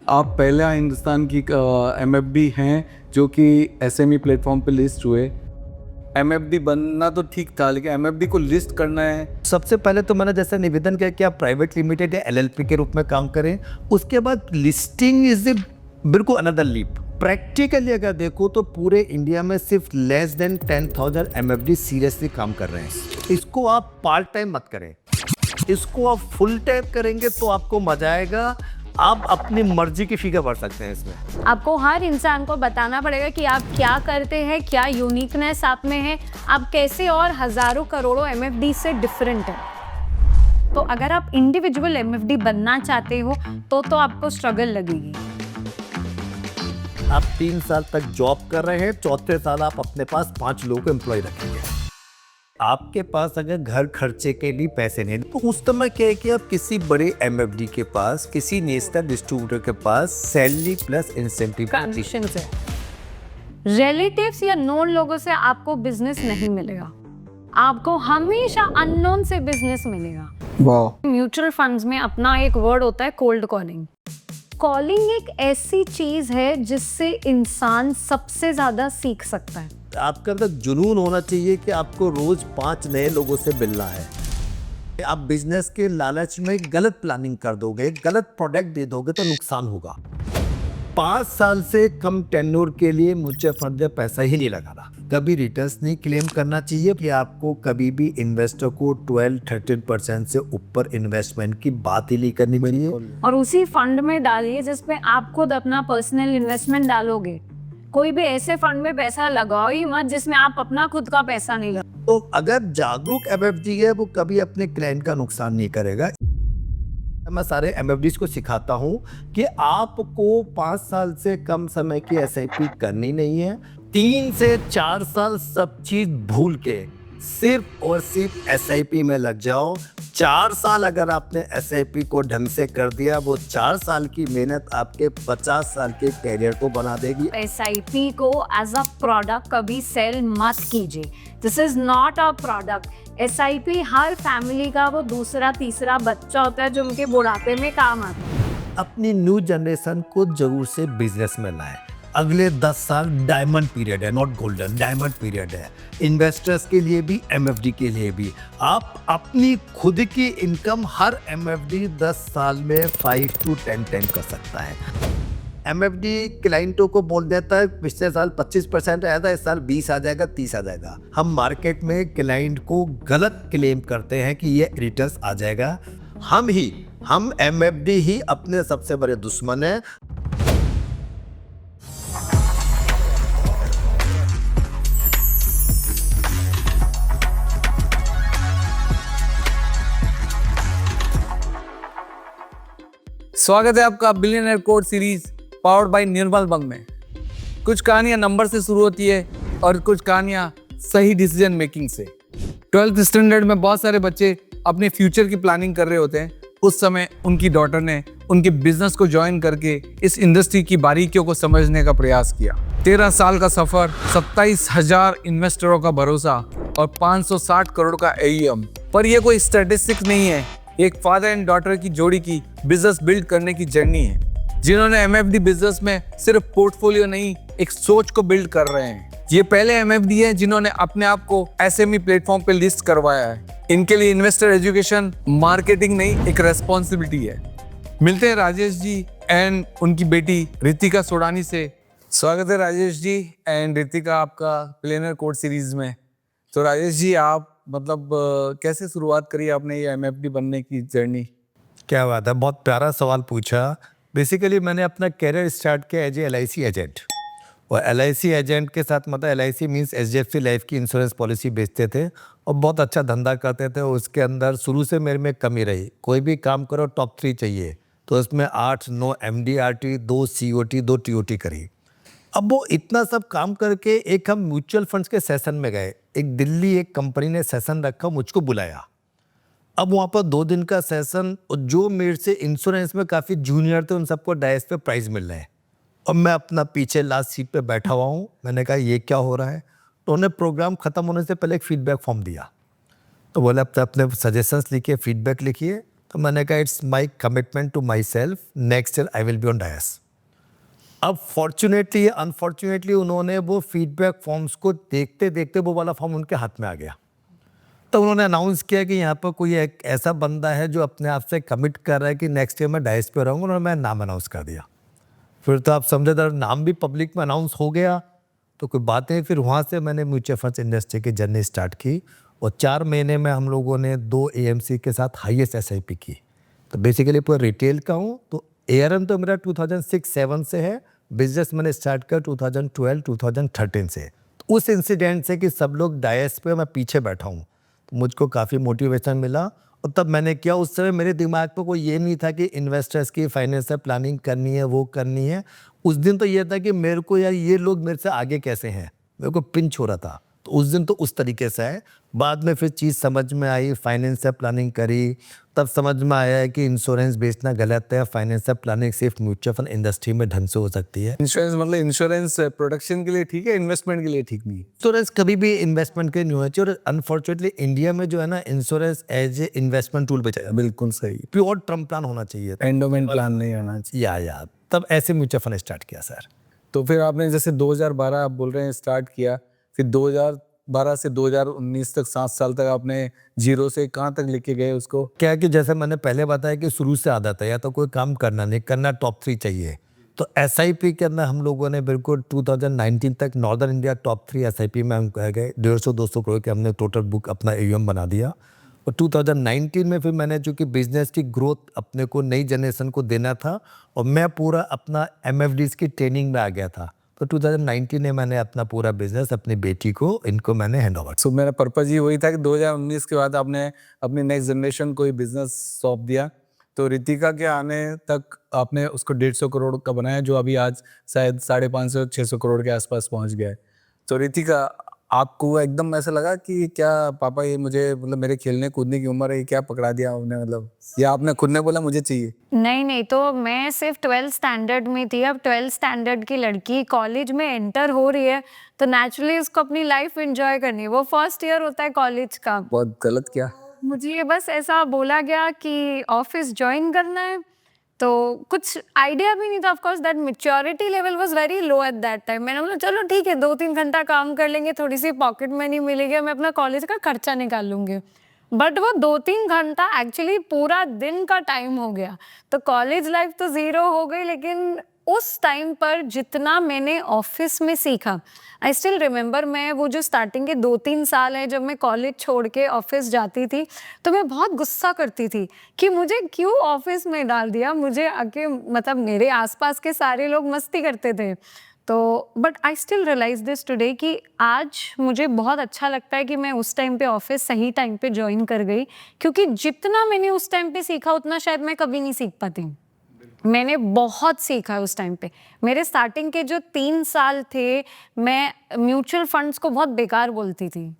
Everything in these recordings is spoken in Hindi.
आप पहला हिंदुस्तान की एमएफडी हैं जो कि एसएमई प्लेटफॉर्म पे लिस्ट हुए। एमएफडी बनना तो ठीक था, लेकिन एमएफडी को लिस्ट करना है। सबसे पहले तो मैंने जैसा निवेदन किया कि आप प्राइवेट लिमिटेड या एलएलपी के रूप में काम करें, उसके बाद लिस्टिंग इज बिल्कुल अनदर लीप। प्रैक्टिकली अगर देखो तो पूरे इंडिया में सिर्फ लेस देन 10,000 एमएफडी सीरियसली काम कर रहे हैं। इसको आप पार्ट टाइम मत करें, इसको आप फुल टाइम करेंगे तो आपको मजा आएगा। आप अपनी मर्जी की फिगर भर सकते हैं इसमें। आपको हर इंसान को बताना पड़ेगा कि आप क्या करते हैं, क्या यूनिकनेस आप में है, आप कैसे और हजारों करोड़ों एमएफडी से डिफरेंट है। तो अगर आप इंडिविजुअल एमएफडी बनना चाहते हो तो आपको स्ट्रगल लगेगी। आप 3 साल तक जॉब कर रहे हैं, चौथे साल आप अपने पास 5 लोगों को एम्प्लॉय रखेंगे। आपके पास अगर घर खर्चे के लिए पैसे नहीं तो उस समय क्या है कि आप किसी बड़े एमएफडी के पास, किसी नेशनल डिस्ट्रीब्यूटर के पास सैलरी प्लस इंसेंटिव कंडीशन से रिलेटिव्स या नोन लोगों से आपको बिजनेस नहीं मिलेगा, आपको हमेशा अननोन से बिजनेस मिलेगा। वाह। म्यूचुअल फंड्स में अपना एक वर्ड होता है कोल्ड कॉलिंग। कॉलिंग एक ऐसी चीज है जिससे इंसान सबसे ज्यादा सीख सकता है। आपके अंदर जुनून होना चाहिए कि आपको रोज 5 नए लोगों से मिलना है। आप बिजनेस के लालच में गलत प्लानिंग कर दोगे, गलत प्रोडक्ट दे दोगे तो नुकसान होगा। 5 साल से कम टेन्योर के लिए म्यूचुअल फंड में पैसा ही नहीं लगाना। कभी रिटर्न्स नहीं क्लेम करना चाहिए कि आपको कभी भी इन्वेस्टर को 12-13% से ऊपर इन्वेस्टमेंट की बात ही नहीं करनी चाहिए। और उसी फंड में डालिए जिसमें आप खुद अपना पर्सनल इन्वेस्टमेंट डालोगे। कोई भी ऐसे फंड में पैसा लगाओ ही मत जिसमें आप अपना खुद का पैसा नहीं लगाओ। तो अगर जागरूक एमएफडी है वो कभी अपने क्लाइंट का नुकसान नहीं करेगा। मैं सारे एमएफडीज को सिखाता हूं कि आपको 5 साल से कम समय की एसआईपी करनी नहीं है। 3 से 4 साल सब चीज भूल के सिर्फ और सिर्फ एसआईपी में लग जाओ। 4 साल अगर आपने एसआईपी को ढंग से कर दिया, वो 4 साल की मेहनत आपके 50 साल के कैरियर को बना देगी। एसआईपी को एज अ प्रोडक्ट कभी सेल मत कीजिए। This is not a product. SIP her family का वो दूसरा तीसरा बच्चा होता है जो उनके बुढ़ापे में काम आता है। अपनी न्यू जनरेशन को जरूर से बिजनेस में लाए। अगले 10 साल डायमंड पीरियड है, नॉट गोल्डन, डायमंड पीरियड है। इन्वेस्टर्स के लिए भी, एमएफडी के लिए भी। आप अपनी खुद की इनकम हर एमएफडी 10 साल में 5 to 10 कर सकता है। एमएफडी क्लाइंटों को बोल देता है पिछले साल 25% आया था, इस साल 20 आ जाएगा, 30 आ जाएगा। हम मार्केट में क्लाइंट को गलत क्लेम करते हैं कि ये रिटर्न्स आ जाएगा। हम एमएफडी ही अपने सबसे बड़े दुश्मन हैं। स्वागत है आपका billionaire code series powered by Nirmal Bang में। कुछ कहानियां नंबर से शुरू होती है और कुछ कहानियां सही डिसीजन मेकिंग से। 12th स्टैंडर्ड में बहुत सारे बच्चे अपने फ्यूचर की प्लानिंग कर रहे होते हैं। उस समय उनकी डॉटर ने उनके बिजनेस को ज्वाइन करके इस इंडस्ट्री की बारीकियों को समझने का प्रयास किया। 13 साल का सफर, 27,000 इन्वेस्टरों का भरोसा और 560 करोड़ का AUM। पर यह कोई स्टैटिस्टिक्स नहीं है, एक फादर एंड डॉटर की जोड़ी की बिजनेस बिल्ड करने की जर्नी है, जिन्होंने एमएफडी बिजनेस में सिर्फ पोर्टफोलियो नहीं, एक सोच को बिल्ड कर रहे हैं। ये पहले एमएफडी है जिन्होंने अपने आप को एसएमई प्लेटफॉर्म पे लिस्ट करवाया है। इनके लिए इन्वेस्टर एजुकेशन मार्केटिंग नहीं, एक रेस्पॉन्सिबिलिटी है। मिलते हैं राजेश जी एंड उनकी बेटी रितिका सोडानी से। स्वागत है राजेश जी एंड रितिका आपका बिलियनर कोड सीरीज में। तो राजेश जी, आप कैसे शुरुआत करी आपने ये एमएफडी बनने की जर्नी? क्या बात है, बहुत प्यारा सवाल पूछा। बेसिकली मैंने अपना कैरियर स्टार्ट किया एज ए LIC एजेंट। और LIC एजेंट के साथ LIC मीन्स HDFC लाइफ की इंश्योरेंस पॉलिसी बेचते थे और बहुत अच्छा धंधा करते थे। उसके अंदर शुरू से मेरे में कमी रही, कोई भी काम करो टॉप 3 चाहिए, तो उसमें 8-9 MDRT, 2 COT, 2 TOT करी। अब वो इतना सब काम करके एक हम म्यूचुअल फंड्स के सेशन में गए। एक दिल्ली एक कंपनी ने सेशन रखा, मुझको बुलाया। अब वहाँ पर 2 दिन का सेशन, और जो मेरे से इंश्योरेंस में काफ़ी जूनियर थे उन सबको डायस पे प्राइज मिल रहे हैं और मैं अपना पीछे लास्ट सीट पे बैठा हुआ हूँ। मैंने कहा ये क्या हो रहा है? तो उन्हें प्रोग्राम ख़त्म होने से पहले एक फीडबैक फॉर्म दिया। तो बोले अब तो अपने सजेशंस लिखिए, फीडबैक लिखिए। तो मैंने कहा it's my commitment to my self, next year I will be on dais. अब फॉर्चुनेटली अनफॉर्चुनेटली उन्होंने वो फीडबैक फॉर्म्स को देखते देखते वो वाला फॉर्म उनके हाथ में आ गया। तो उन्होंने अनाउंस किया कि यहाँ पर कोई एक ऐसा बंदा है जो अपने आप से कमिट कर रहा है कि नेक्स्ट ईयर मैं डाइस पे रहूँगा, और मैं नाम अनाउंस कर दिया। फिर तो आप समझे, नाम भी पब्लिक में अनाउंस हो गया तो कोई बात नहीं। फिर वहाँ से मैंने म्यूचुअल फंड्स इंडस्ट्री की जर्नी स्टार्ट की, और 4 महीने में हम लोगों ने 2 AMC के साथ हाईएस्ट SIP की। तो बेसिकली पूरा रिटेल का हूँ। तो ARM तो मेरा 2006-7 से है, बिजनेस मैंने स्टार्ट किया 2012-2013 से। तो उस इंसिडेंट से कि सब लोग डायस पे, मैं पीछे बैठा हूँ, तो मुझको काफ़ी मोटिवेशन मिला। और तब मैंने किया, उस समय मेरे दिमाग पे कोई ये नहीं था कि इन्वेस्टर्स की फाइनेंशियल प्लानिंग करनी है, वो करनी है। उस दिन तो ये था कि मेरे को यार ये लोग मेरे से आगे कैसे हैं, मेरे को पिंच हो रहा था। तो उस दिन तो उस तरीके से है। बाद में फिर चीज़ समझ में आई, फाइनेंशियल प्लानिंग करी, तब समझ में आया है कि इंश्योरेंस बेचना गलत है, फाइनेंशियल प्लानिंग सिर्फ म्यूचुअल फंड इंडस्ट्री में ढंग से हो सकती है। इंश्योरेंस मतलब इंश्योरेंस प्रोडक्शन के लिए ठीक है, इन्वेस्टमेंट के लिए ठीक नहीं है। इंश्योरेंस कभी भी इन्वेस्टमेंट के लिए नहीं होना चाहिए, और अनफॉर्चुनेटली इंडिया में जो है ना, insurance as a investment tool बेचा जाता है। बिल्कुल सही, प्योर टर्म प्लान होना चाहिए, एंडोमेंट प्लान नहीं होना चाहिए। या तब ऐसे म्यूचुअल फंड स्टार्ट किया सर। तो फिर आपने जैसे 2012 आप बोल रहे हैं स्टार्ट किया, फिर 2012 से 2019 तक 7 साल तक आपने जीरो से कहाँ तक लेके गए उसको? क्या है कि जैसे मैंने पहले बताया कि शुरू से आदत है, या तो कोई काम करना नहीं करना, टॉप 3 चाहिए। तो SIP के अंदर हम लोगों ने बिल्कुल 2019 तक नॉर्दर्न इंडिया टॉप 3 SIP में हम कह गए। 150-200 करोड़ के हमने टोटल बुक अपना AUM बना दिया। और 2019 में फिर मैंने, चूँकि बिजनेस की ग्रोथ अपने को नई जनरेशन को देना था, और मैं पूरा अपना MFDs की ट्रेनिंग में आ गया था, तो 2019 में मैंने अपना पूरा बिजनेस अपनी बेटी को, इनको मैंने हैंड ओवर। सो मेरा पर्पज ही वही था कि 2019 के बाद आपने अपनी नेक्स्ट जनरेशन को ही बिजनेस सौंप दिया। तो रितिका के आने तक आपने उसको 150 करोड़ का बनाया, जो अभी आज शायद 550-600 करोड़ के आसपास पहुंच गया है। तो रितिका, आपको एकदम ऐसा लगा कि क्या पापा ये मुझे, मतलब मेरे खेलने कूदने की उम्र है, ये क्या पकड़ा दिया आपने, मतलब या आपने खुद ने बोला मुझे चाहिए? नहीं, तो मैं सिर्फ 12th स्टैंडर्ड में थी। अब 12th स्टैंडर्ड की लड़की कॉलेज में एंटर हो रही है, तो नेचुरली उसको अपनी लाइफ एंजॉय करनी है। वो फर्स्ट ईयर होता है कॉलेज का। बहुत गलत किया। मुझे बस ऐसा बोला गया कि ऑफिस ज्वाइन करना है, तो कुछ आइडिया भी नहीं था। Of course that maturity level was very low at that time. मैंने बोला चलो ठीक है, 2-3 घंटा काम कर लेंगे, थोड़ी सी पॉकेट मनी मिलेगी, मैं अपना कॉलेज का खर्चा निकाल लूंगी। बट वो 2-3 घंटा एक्चुअली पूरा दिन का टाइम हो गया। तो कॉलेज लाइफ तो ज़ीरो हो गई, लेकिन उस टाइम पर जितना मैंने ऑफिस में सीखा, आई स्टिल रिमेंबर। मैं वो जो स्टार्टिंग के 2-3 साल है, जब मैं कॉलेज छोड़ के ऑफिस जाती थी, तो मैं बहुत गुस्सा करती थी कि मुझे क्यों ऑफिस में डाल दिया। मुझे आके, मतलब मेरे आसपास के सारे लोग मस्ती करते थे। तो but I still realise this today कि आज मुझे बहुत अच्छा लगता है कि मैं उस टाइम पे ऑफिस सही टाइम पे ज्वाइन कर गई, क्योंकि जितना मैंने उस टाइम पे सीखा उतना शायद मैं कभी नहीं सीख पाती। मैंने बहुत सीखा उस टाइम पे। मेरे स्टार्टिंग के जो 3 साल थे, मैं म्यूचुअल फंड्स को बहुत बेकार बोलती थी,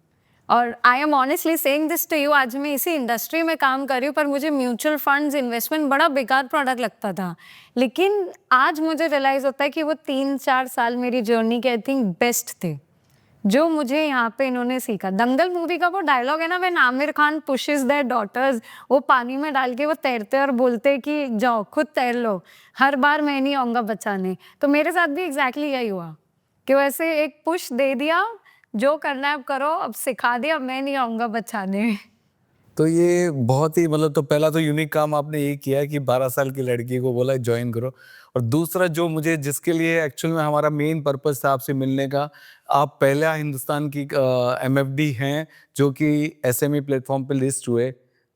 और I am honestly saying this to you. आज मैं इसी इंडस्ट्री में काम कर रही हूँ, पर मुझे म्यूचुअल फंड्स इन्वेस्टमेंट बड़ा बेकार प्रोडक्ट लगता था। लेकिन आज मुझे रियलाइज होता है कि वो 3-4 साल मेरी जर्नी के आई थिंक बेस्ट थे, जो मुझे यहाँ पे इन्होंने सीखा। दंगल मूवी का वो डायलॉग है ना, when Aamir Khan pushes their daughters, वो पानी में डाल के वो तैरते और बोलते कि जाओ खुद तैर लो, हर बार मैं नहीं आऊँगा बचाने। तो मेरे साथ भी एग्जैक्टली यही हुआ कि वैसे एक पुश दे दिया, जो करना है अब करो, अब सिखा दिया, मैं नहीं आऊँगा बचाने। तो ये बहुत ही, मतलब तो पहला तो यूनिक काम आपने ये किया कि 12 साल की लड़की को बोला ज्वाइन करो। और दूसरा जो मुझे, जिसके लिए एक्चुअल में हमारा मेन पर्पस था आपसे मिलने का, आप पहला हिंदुस्तान की MFD हैं जो कि SME प्लेटफॉर्म पे लिस्ट हुए।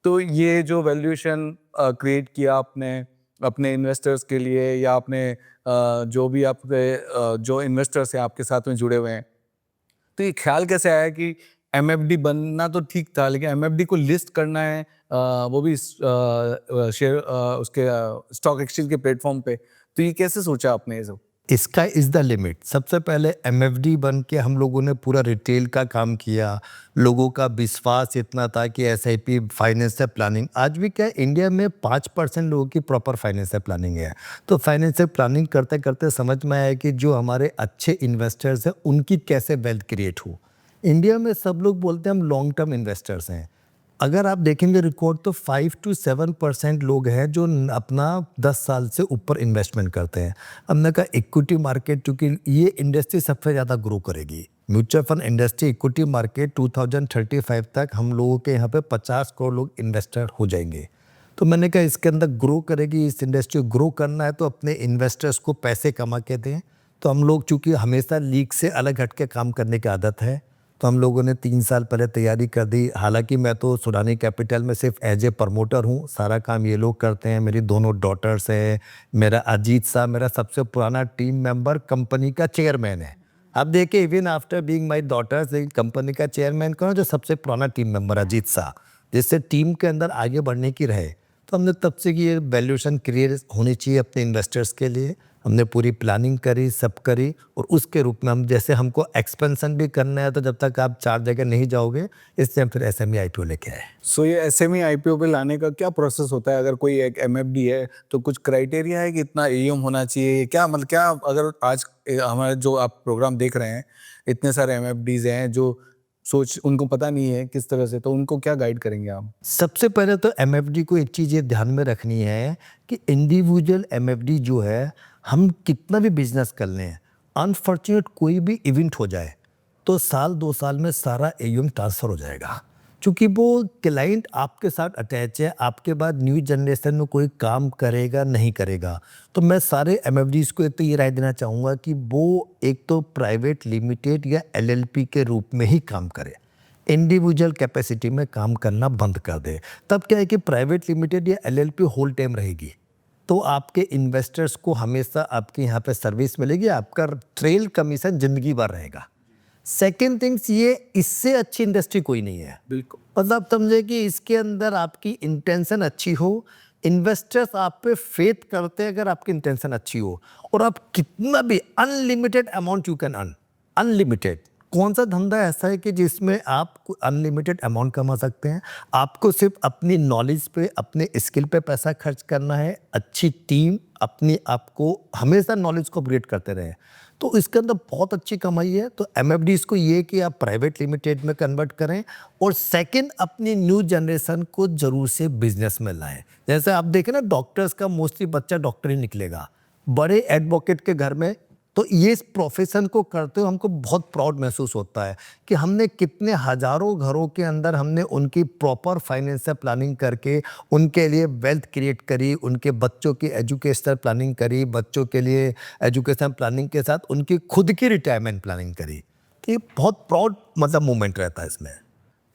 तो ये जो वैल्यूएशन क्रिएट किया आपने अपने इन्वेस्टर्स के लिए, या आपने जो भी आपके जो इन्वेस्टर्स हैं आपके साथ में जुड़े हुए हैं, तो ये ख्याल कैसे आया कि MFD बनना तो ठीक था, लेकिन MFD को लिस्ट करना है, वो भी शेयर उसके स्टॉक एक्सचेंज के प्लेटफॉर्म पे, तो ये कैसे सोचा आपने ये सब? इसका इज़ द लिमिट। सबसे पहले MFD बन के हम लोगों ने पूरा रिटेल का काम किया। लोगों का विश्वास इतना था कि SIP फाइनेंशियल प्लानिंग, आज भी क्या है, इंडिया में 5% लोगों की प्रॉपर फाइनेंशियल प्लानिंग है। तो फाइनेंशियल प्लानिंग करते करते समझ में आया कि जो हमारे अच्छे इन्वेस्टर्स हैं उनकी कैसे वेल्थ क्रिएट हो। इंडिया में सब लोग बोलते हैं हम लॉन्ग टर्म इन्वेस्टर्स हैं, अगर आप देखेंगे रिकॉर्ड तो 5 to 7% लोग हैं जो अपना 10 साल से ऊपर इन्वेस्टमेंट करते हैं। हमने कहा इक्विटी मार्केट, चूँकि ये इंडस्ट्री सबसे ज़्यादा ग्रो करेगी, mutual fund industry, equity market 2035 तक हम लोगों के यहाँ पे 50 करोड़ लोग इन्वेस्टर हो जाएंगे। तो मैंने कहा इसके अंदर ग्रो करेगी, इस इंडस्ट्री को ग्रो करना है तो अपने इन्वेस्टर्स को पैसे कमा के दें। तो हम लोग चूँकि हमेशा लीग से अलग हट के काम करने की आदत है, तो हम लोगों ने 3 साल पहले तैयारी कर दी। हालांकि मैं तो सुडानी कैपिटल में सिर्फ एज ए प्रमोटर हूँ, सारा काम ये लोग करते हैं। मेरी दोनों डॉटर्स हैं, मेरा अजीत साहब मेरा सबसे पुराना टीम मेंबर कंपनी का चेयरमैन है। आप देखिए even after being my daughter's company का चेयरमैन कौन है? जो सबसे पुराना टीम मेंबर अजीत साहब, जिससे टीम के अंदर आगे बढ़ने की रहे। तो हमने तब से कि ये वैल्यूएशन क्रिएट होनी चाहिए अपने इन्वेस्टर्स के लिए, हमने पूरी प्लानिंग करी, सब करी। और उसके रूप में हम जैसे हमको एक्सपेंशन भी करना है, तो जब तक आप 4 जगह नहीं जाओगे, इसलिए हम फिर एसएमई आईपीओ लेके आए। सो ये एसएमई आईपीओ पे लाने का क्या प्रोसेस होता है? अगर कोई एक एमएफडी है तो कुछ क्राइटेरिया है कि इतना एयूएम होना चाहिए, क्या मतलब क्या? अगर आज हमारे जो आप प्रोग्राम देख रहे हैं, इतने सारे एमएफडीज हैं जो उनको पता नहीं है किस तरह से, तो उनको क्या गाइड करेंगे आप? सबसे पहले तो एमएफडी को एक चीज़ ये ध्यान में रखनी है कि इंडिविजुअल एमएफडी जो है, हम कितना भी बिजनेस कर लें, अनफॉर्चुनेट कोई भी इवेंट हो जाए तो साल 2 साल में सारा एयूएम ट्रांसफ़र हो जाएगा, क्योंकि वो क्लाइंट आपके साथ अटैच है। आपके बाद न्यू जनरेशन में कोई काम करेगा नहीं करेगा। तो मैं सारे एमएफडीज़ को तो ये राय देना चाहूँगा कि वो एक तो प्राइवेट लिमिटेड या एलएलपी के रूप में ही काम करे, इंडिविजुअल कैपेसिटी में काम करना बंद कर दे। तब क्या है कि प्राइवेट लिमिटेड या एलएलपी होल टाइम रहेगी, तो आपके इन्वेस्टर्स को हमेशा आपके यहाँ पे सर्विस मिलेगी, आपका ट्रेल कमीशन ज़िंदगी भर रहेगा। सेकेंड थिंग्स, ये इससे अच्छी इंडस्ट्री कोई नहीं है। बिल्कुल। मतलब समझे कि इसके अंदर आपकी इंटेंशन अच्छी हो, इन्वेस्टर्स आप पे फेथ करते हैं अगर आपकी इंटेंशन अच्छी हो, और आप कितना भी unlimited amount you can earn, unlimited. कौन सा धंधा ऐसा है कि जिसमें आप अनलिमिटेड अमाउंट कमा सकते हैं? आपको सिर्फ अपनी नॉलेज पे, अपने स्किल पे पैसा खर्च करना है, अच्छी टीम, अपनी आपको हमेशा नॉलेज को अपग्रेड करते रहें, तो इसके अंदर बहुत अच्छी कमाई है। तो एमएफडीज़ को ये कि आप प्राइवेट लिमिटेड में कन्वर्ट करें, और सेकंड अपनी न्यू जनरेशन को जरूर से बिजनेस में लाएं। जैसे आप देखें ना, डॉक्टर्स का मोस्टली बच्चा डॉक्टर ही निकलेगा, बड़े एडवोकेट के घर में। तो ये इस प्रोफेशन को करते हुए हमको बहुत प्राउड महसूस होता है कि हमने कितने हज़ारों घरों के अंदर हमने उनकी प्रॉपर फाइनेंशियल प्लानिंग करके उनके लिए वेल्थ क्रिएट करी, उनके बच्चों की एजुकेशनल प्लानिंग करी, बच्चों के लिए एजुकेशन प्लानिंग के साथ उनकी खुद की रिटायरमेंट प्लानिंग करी। तो ये बहुत प्राउड मतलब मोमेंट रहता है इसमें।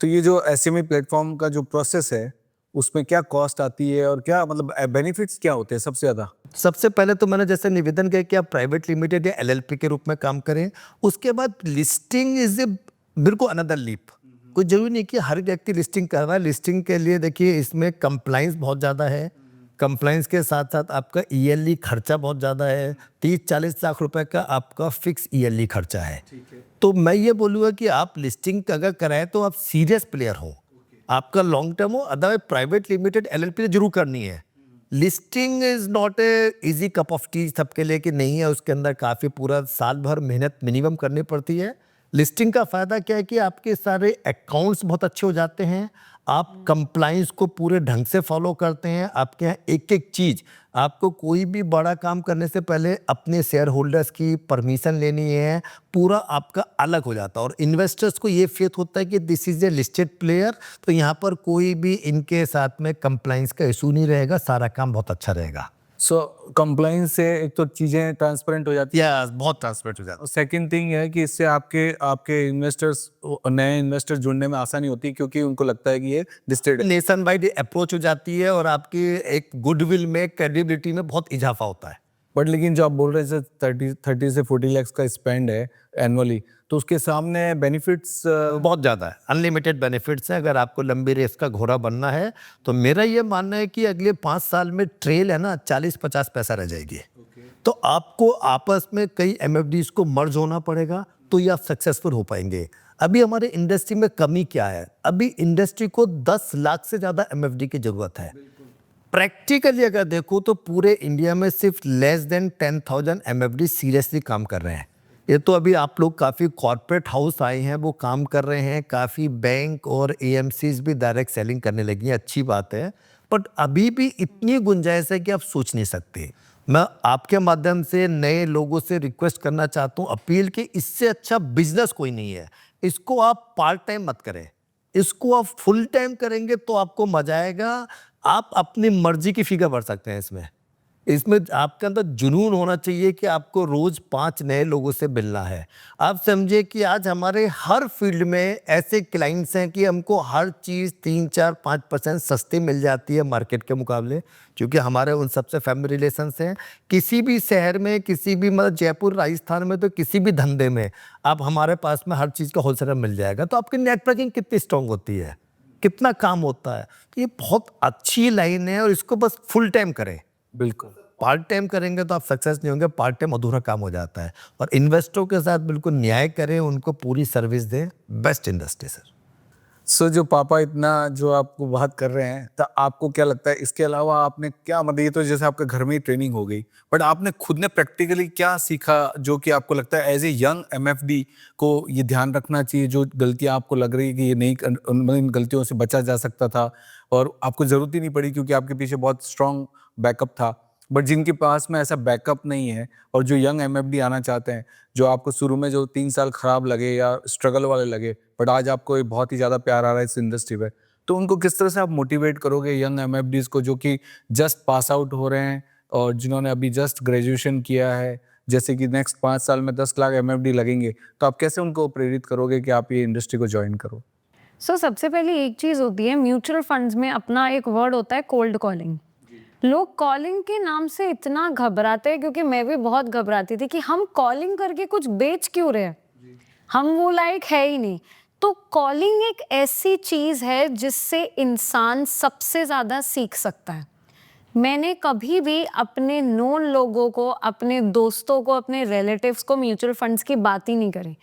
तो ये जो एसएमई प्लेटफॉर्म का जो प्रोसेस है, उसमें क्या कॉस्ट आती है और क्या मतलब बेनिफिट्स क्या होते हैं सबसे ज़्यादा? सबसे पहले तो मैंने जैसे निवेदन किया कि आप प्राइवेट लिमिटेड या एलएलपी के रूप में काम करें। उसके बाद लिस्टिंग इज ए बिल्कुल अनदर लीप। कोई जरूरी नहीं कि हर व्यक्ति लिस्टिंग कर रहा है। लिस्टिंग के लिए देखिए इसमें कंप्लाइंस बहुत ज़्यादा है, कंप्लाइंस के साथ साथ आपका ईयरली खर्चा बहुत ज़्यादा है। 30-40 लाख रुपए का आपका फिक्स ईयरली खर्चा है। तो मैं ये बोलूँगा कि आप लिस्टिंग अगर कराएं तो आप सीरियस प्लेयर हो, आपका लॉन्ग टर्म हो। अदरवाइज प्राइवेट लिमिटेड एलएलपी जरूर करनी है। Listing is not a easy cup of T सबके लिए कि नहीं है, उसके अंदर काफ़ी पूरा साल भर मेहनत मिनिमम करनी पड़ती है। लिस्टिंग का फ़ायदा क्या है कि आपके सारे अकाउंट्स बहुत अच्छे हो जाते हैं, आप कंप्लाइंस को पूरे ढंग से फॉलो करते हैं। आपके यहाँ एक एक चीज़, आपको कोई भी बड़ा काम करने से पहले अपने शेयर होल्डर्स की परमिशन लेनी है, पूरा आपका अलग हो जाता है। और इन्वेस्टर्स को ये फेथ होता है कि this is a listed player, तो यहाँ पर कोई भी इनके साथ में कंप्लाइंस का इशू नहीं रहेगा, सारा काम बहुत अच्छा रहेगा। सो कंप्लाइंस से एक तो चीज़ें ट्रांसपेरेंट हो जाती या बहुत ट्रांसपेरेंट हो जाता है। सेकंड थिंग है कि इससे आपके इन्वेस्टर्स, नए इन्वेस्टर्स जुड़ने में आसानी होती है, क्योंकि उनको लगता है कि ये लिस्टेड है। नेशन वाइड अप्रोच हो जाती है और आपकी एक गुडविल में, क्रेडिबिलिटी में बहुत इजाफा होता है। बट लेकिन जो आप बोल रहे हैं 30 से 40 लाख का स्पेंड है एनुअली, तो उसके सामने बेनिफिट्स बहुत ज़्यादा है, अनलिमिटेड बेनिफिट्स हैं। अगर आपको लंबी रेस का घोड़ा बनना है तो मेरा ये मानना है कि अगले 5 साल में ट्रेल है ना 40-50 पैसा रह जाएगी। तो आपको आपस में कई एमएफडीज को मर्ज होना पड़ेगा, तो ये आप सक्सेसफुल हो पाएंगे। अभी हमारे इंडस्ट्री में कमी क्या है? अभी इंडस्ट्री को 10 लाख से ज़्यादा एमएफडी की ज़रूरत है। प्रैक्टिकली अगर देखो तो पूरे इंडिया में सिर्फ लेस देन 10,000 एमएफडी सीरियसली काम कर रहे हैं। ये तो अभी आप लोग काफ़ी कॉर्पोरेट हाउस आए हैं, वो काम कर रहे हैं, काफ़ी बैंक और एएमसीज भी डायरेक्ट सेलिंग करने लगी हैं, अच्छी बात है। बट अभी भी इतनी गुंजाइश है कि आप सोच नहीं सकते। मैं आपके माध्यम से नए लोगों से रिक्वेस्ट करना चाहता हूँ, अपील कि इससे अच्छा बिजनेस कोई नहीं है। इसको आप पार्ट टाइम मत करें, इसको आप फुल टाइम करेंगे तो आपको मजा आएगा। आप अपनी मर्जी की फिगर भर सकते हैं इसमें। इसमें आपके अंदर जुनून होना चाहिए कि आपको रोज 5 नए लोगों से मिलना है। आप समझिए कि आज हमारे हर फील्ड में ऐसे क्लाइंट्स हैं कि हमको हर चीज़ 3-4-5% सस्ती मिल जाती है मार्केट के मुकाबले, क्योंकि हमारे उन सबसे फैमिली रिलेशंस हैं। किसी भी शहर में, किसी भी मतलब जयपुर, राजस्थान में, तो किसी भी धंधे में आप हमारे पास में हर चीज़ का होलसेलर मिल जाएगा। तो आपकी नेटवर्किंग कितनी स्ट्रांग होती है, कितना काम होता है। तो ये बहुत अच्छी लाइन है और इसको बस फुल टाइम करें। बिल्कुल। पार्ट टाइम करेंगे तो आप सक्सेस नहीं होंगे, पार्ट टाइम अधूरा काम हो जाता है। और इन्वेस्टरों के साथ बिल्कुल न्याय करें, उनको पूरी सर्विस दें। Best industry sir. सो जो पापा इतना जो आपको बात कर रहे हैं, तो आपको क्या लगता है इसके अलावा आपने क्या, मतलब ये तो जैसे आपके घर में ही ट्रेनिंग हो गई, बट आपने खुद ने प्रैक्टिकली क्या सीखा जो कि आपको लगता है एज ए यंग एमएफडी को ये ध्यान रखना चाहिए, जो गलतियां आपको लग रही है कि ये नहीं, मतलब इन गलतियों से बचा जा सकता था और आपको जरूरत ही नहीं पड़ी क्योंकि आपके पीछे बहुत स्ट्रांग बैकअप था। बट जिनके पास में ऐसा बैकअप नहीं है और जो यंग एमएफडी आना चाहते हैं, जो आपको शुरू में जो 3 साल खराब लगे या स्ट्रगल वाले लगे, बट आज आपको ये बहुत ही ज़्यादा प्यार आ रहा है इस इंडस्ट्री पे, तो उनको किस तरह से आप मोटिवेट करोगे यंग एमएफडीज को जो कि जस्ट पास आउट हो रहे हैं और जिन्होंने अभी जस्ट ग्रेजुएशन किया है, जैसे कि नेक्स्ट 5 साल में 10 लाख एमएफडी लगेंगे, तो आप कैसे उनको प्रेरित करोगे कि आप ये इंडस्ट्री को ज्वाइन करो? सबसे पहले एक चीज़ होती है, म्यूचुअल फंड्स में अपना एक वर्ड होता है कोल्ड कॉलिंग। लोग कॉलिंग के नाम से इतना घबराते हैं, क्योंकि मैं भी बहुत घबराती थी कि हम कॉलिंग करके कुछ बेच क्यों रहे हैं, हम वो लायक है ही नहीं। तो कॉलिंग एक ऐसी चीज़ है जिससे इंसान सबसे ज़्यादा सीख सकता है। मैंने कभी भी अपने नोन लोगों को, अपने दोस्तों को, अपने रिलेटिव्स को म्यूचुअल फंड्स की बात ही नहीं करी।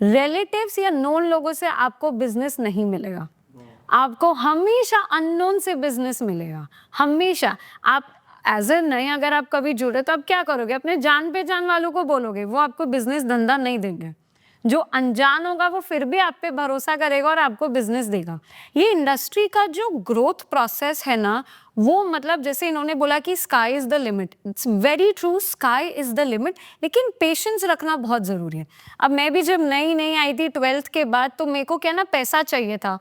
रिलेटिव्स या नोन लोगों से आपको बिजनेस नहीं मिलेगा, आपको हमेशा अननोन से बिजनेस मिलेगा। हमेशा आप एज ए नए अगर आप कभी जुड़े तो आप क्या करोगे, अपने जान पहचान वालों को बोलोगे, वो आपको बिजनेस धंधा नहीं देंगे। जो अनजान होगा वो फिर भी आप पे भरोसा करेगा और आपको बिजनेस देगा। ये इंडस्ट्री का जो ग्रोथ प्रोसेस है ना, वो मतलब जैसे इन्होंने बोला कि sky is the limit, it's very true, sky is the limit, लेकिन पेशेंस रखना बहुत ज़रूरी है। अब मैं भी जब नई नई आई थी 12th के बाद, तो मेरे को क्या ना पैसा चाहिए था,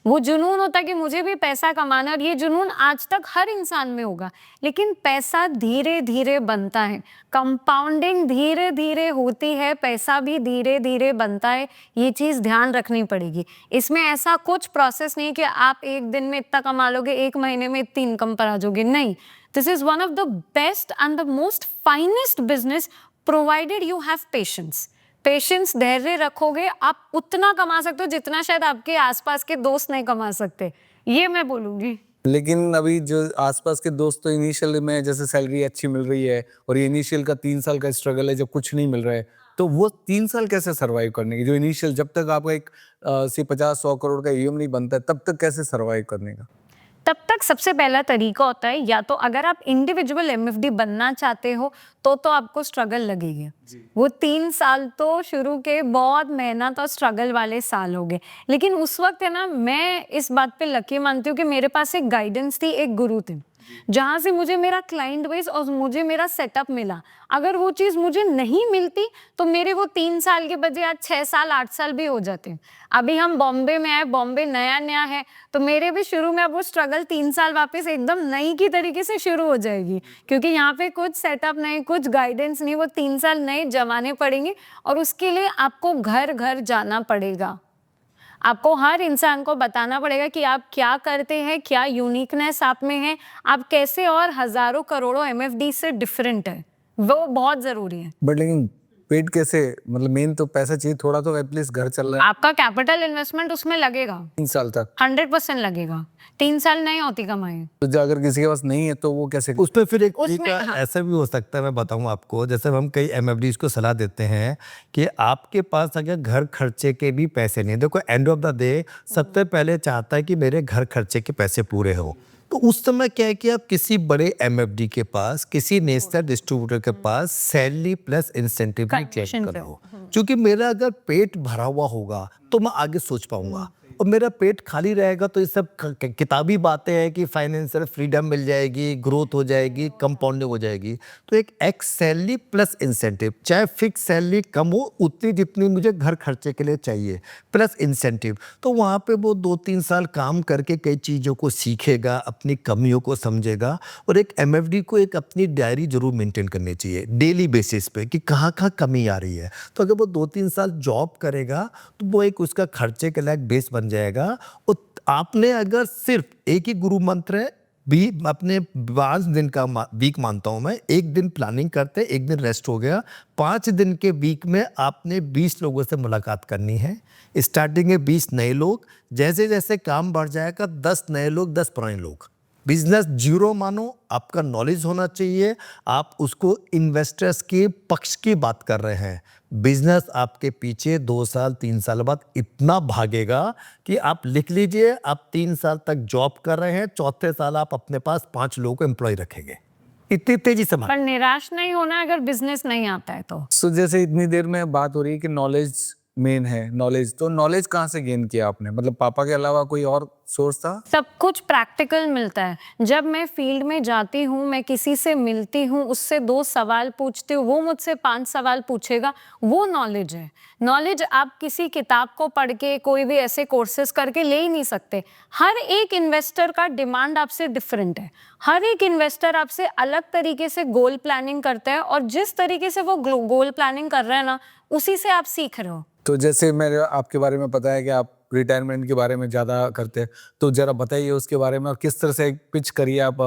वो जुनून होता कि मुझे भी पैसा कमाना है, और ये जुनून आज तक हर इंसान में होगा। लेकिन पैसा धीरे धीरे बनता है, कंपाउंडिंग धीरे धीरे होती है, पैसा भी धीरे धीरे बनता है। ये चीज़ ध्यान रखनी पड़ेगी। इसमें ऐसा कुछ प्रोसेस नहीं कि आप एक दिन में इतना कमा लोगे, 1 महीने में इतनी इनकम पर आ जाओगे, नहीं। This is one of the best and the most finest business, provided you have patience. Patience, धैर्य रखोगे, आप उतना कमा सकते हो जितना शायद आपके आसपास के दोस्त नहीं कमा सकते, ये मैं बोलूंगी। लेकिन अभी जो आसपास के दोस्त, तो इनिशियल में जैसे सैलरी अच्छी मिल रही है और ये इनिशियल का 3 साल का स्ट्रगल है जब कुछ नहीं मिल रहा है, तो वो 3 साल कैसे सरवाइव करने की, जो इनिशियल जब तक आपका एक से 50-100 करोड़ का ईएम नहीं बनता है, तब तक कैसे सरवाइव करने का? तब तक सबसे पहला तरीका होता है, या तो अगर आप इंडिविजुअल एमएफडी बनना चाहते हो तो आपको स्ट्रगल लगेगी। वो 3 साल तो शुरू के बहुत मेहनत और स्ट्रगल वाले साल हो गए, लेकिन उस वक्त है ना, मैं इस बात पे लकी मानती हूँ कि मेरे पास एक गाइडेंस थी, एक गुरु थे, जहाँ से मुझे मेरा क्लाइंट बेस और मुझे मेरा सेटअप मिला। अगर वो चीज़ मुझे नहीं मिलती तो मेरे वो 3 साल के बजाय आज 6 साल 8 साल भी हो जाते। अभी हम बॉम्बे में आए, बॉम्बे नया नया है, तो मेरे भी शुरू में अब वो स्ट्रगल 3 साल वापस एकदम नई की तरीके से शुरू हो जाएगी, क्योंकि यहाँ पे कुछ सेटअप नहीं, कुछ गाइडेंस नहीं, वो 3 साल नए जमाने पड़ेंगे। और उसके लिए आपको घर घर जाना पड़ेगा, आपको हर इंसान को बताना पड़ेगा कि आप क्या करते हैं, क्या यूनिकनेस आप में है, आप कैसे और हजारों करोड़ों एमएफडी से डिफरेंट है, वो बहुत जरूरी है। बट लेकिन पेट कैसे, मतलब मेन तो पैसा चाहिए, थोड़ा तो एटलीस्ट घर चल रहा है। आपका कैपिटल इन्वेस्टमेंट उसमें लगेगा 3 साल तक 100% लगेगा। 3 साल नहीं होती कमाई। तो जो अगर किसी के पास नहीं है तो वो कैसे? उसमें फिर एक उसमें, तरीका हाँ। ऐसा भी हो सकता है, मैं बताऊं आपको। जैसे हम कई एमएफडीज को सलाह देते हैं कि आपके पास अगर घर खर्चे के भी पैसे नहीं, देखो एंड ऑफ द डे सबसे पहले चाहता है कि मेरे घर खर्चे के पैसे पूरे हो। तो उस समय क्या है कि आप किसी बड़े एमएफडी के पास, किसी नेशनल डिस्ट्रीब्यूटर के पास सैलरी प्लस इंसेंटिव भी चेक Condition पे करो, क्योंकि मेरा अगर पेट भरा हुआ होगा तो मैं आगे सोच पाऊंगा, और मेरा पेट खाली रहेगा तो ये सब किताबी बातें हैं कि फाइनेंशियल फ्रीडम मिल जाएगी, ग्रोथ हो जाएगी, कंपाउंडिंग हो जाएगी। तो एक एक्स सैलरी प्लस इंसेंटिव, चाहे फिक्स सैलरी कम हो उतनी जितनी मुझे घर खर्चे के लिए चाहिए, प्लस इंसेंटिव, तो वहाँ पे वो 2-3 साल काम करके कई चीज़ों को सीखेगा, अपनी कमियों को समझेगा। और एक एमएफडी को एक अपनी डायरी जरूर मेंटेन करनी चाहिए डेली बेसिस पे कि कहाँ कहाँ कमी आ रही है। तो अगर वो 2-3 साल जॉब करेगा तो वो एक उसका खर्चे के लायक बेस बन जाएगा। और आपने अगर सिर्फ एक ही गुरु मंत्र है, भी अपने 5 दिन का वीक मानता हूं मैं, एक दिन प्लानिंग करते, एक दिन रेस्ट हो गया, 5 दिन के वीक में आपने 20 लोगों से मुलाकात करनी है। स्टार्टिंग में 20 नए लोग, जैसे जैसे काम बढ़ जाएगा 10 नए लोग, 10 पुराने लोग। बिजनेस जीरो मानो, आपका नॉलेज होना चाहिए, आप उसको इन्वेस्टर्स के पक्ष की बात कर रहे हैं। बिजनेस आपके पीछे 2 साल 3 साल बाद इतना भागेगा कि आप लिख लीजिए, आप 3 साल तक जॉब कर रहे हैं, चौथे साल आप अपने पास 5 लोगों को एम्प्लॉय रखेंगे। इतनी तेजी से पर निराश नहीं होना अगर बिजनेस नहीं आता है तो। सो जैसे इतनी देर में बात हो रही है कि नॉलेज मेन है, नॉलेज, तो नॉलेज कहाँ से गेन किया आपने? मतलब पापा के अलावा कोई और सोर्स था? सब कुछ प्रैक्टिकल मिलता है। जब मैं फील्ड में जाती हूँ, मैं किसी से मिलती हूँ, उससे 2 सवाल पूछती हूँ, वो मुझसे 5 सवाल पूछेगा, वो नॉलेज है। नॉलेज आप किसी किताब को पढ़ के, कोई भी ऐसे कोर्सेज करके ले ही नहीं सकते। हर एक इन्वेस्टर का डिमांड आपसे डिफरेंट है। हर एक इन्वेस्टर आपसे अलग तरीके से गोल प्लानिंग करता है, और जिस तरीके से वो गोल प्लानिंग कर रहे हैं ना, उसी से आप सीख रहे हो। तो जैसे मेरे आपके बारे में पता है कि आप रिटायरमेंट के बारे में ज़्यादा करते हैं, तो जरा बताइए उसके बारे में, और किस तरह से पिच करिए आप,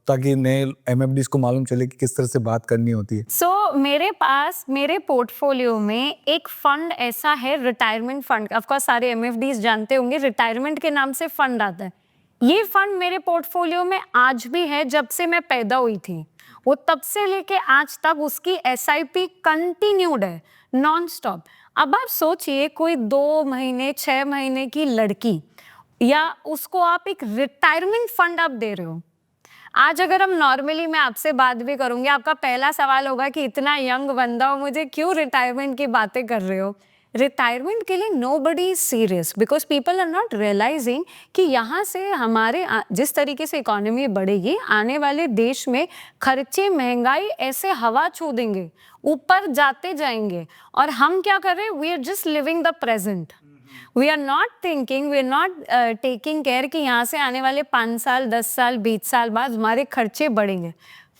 ताकि नए एमएफडीज को मालूम चले कि किस तरह से बात करनी होती है। सो मेरे पास, मेरे पोर्टफोलियो में एक फंड ऐसा है, रिटायरमेंट फंड। ऑफ कोर्स सारे एमएफडीज जानते होंगे, रिटायरमेंट के नाम से फंड आता है। ये फंड मेरे पोर्टफोलियो में आज भी है, जब से मैं पैदा हुई थी। वो तब से लेके आज तक उसकी एसआईपी कंटिन्यूड है, नॉन स्टॉप। अब आप सोचिए, कोई 2 महीने 6 महीने की लड़की, या उसको आप एक रिटायरमेंट फंड आप दे रहे हो। आज अगर हम नॉर्मली, मैं आपसे बात भी करूंगी, आपका पहला सवाल होगा कि इतना यंग बंदा हो, मुझे क्यों रिटायरमेंट की बातें कर रहे हो। रिटायरमेंट के लिए nobody is serious, because people are not realizing कि यहाँ से हमारे जिस तरीके से इकोनॉमी बढ़ेगी, आने वाले देश में खर्चे, महंगाई ऐसे हवा छू देंगे, ऊपर जाते जाएंगे, और हम क्या कर रहे हैं? We are just living the present. We are not thinking, we are not taking care कि यहाँ से आने वाले 5 साल 10 साल 20 साल बाद हमारे खर्चे बढ़ेंगे।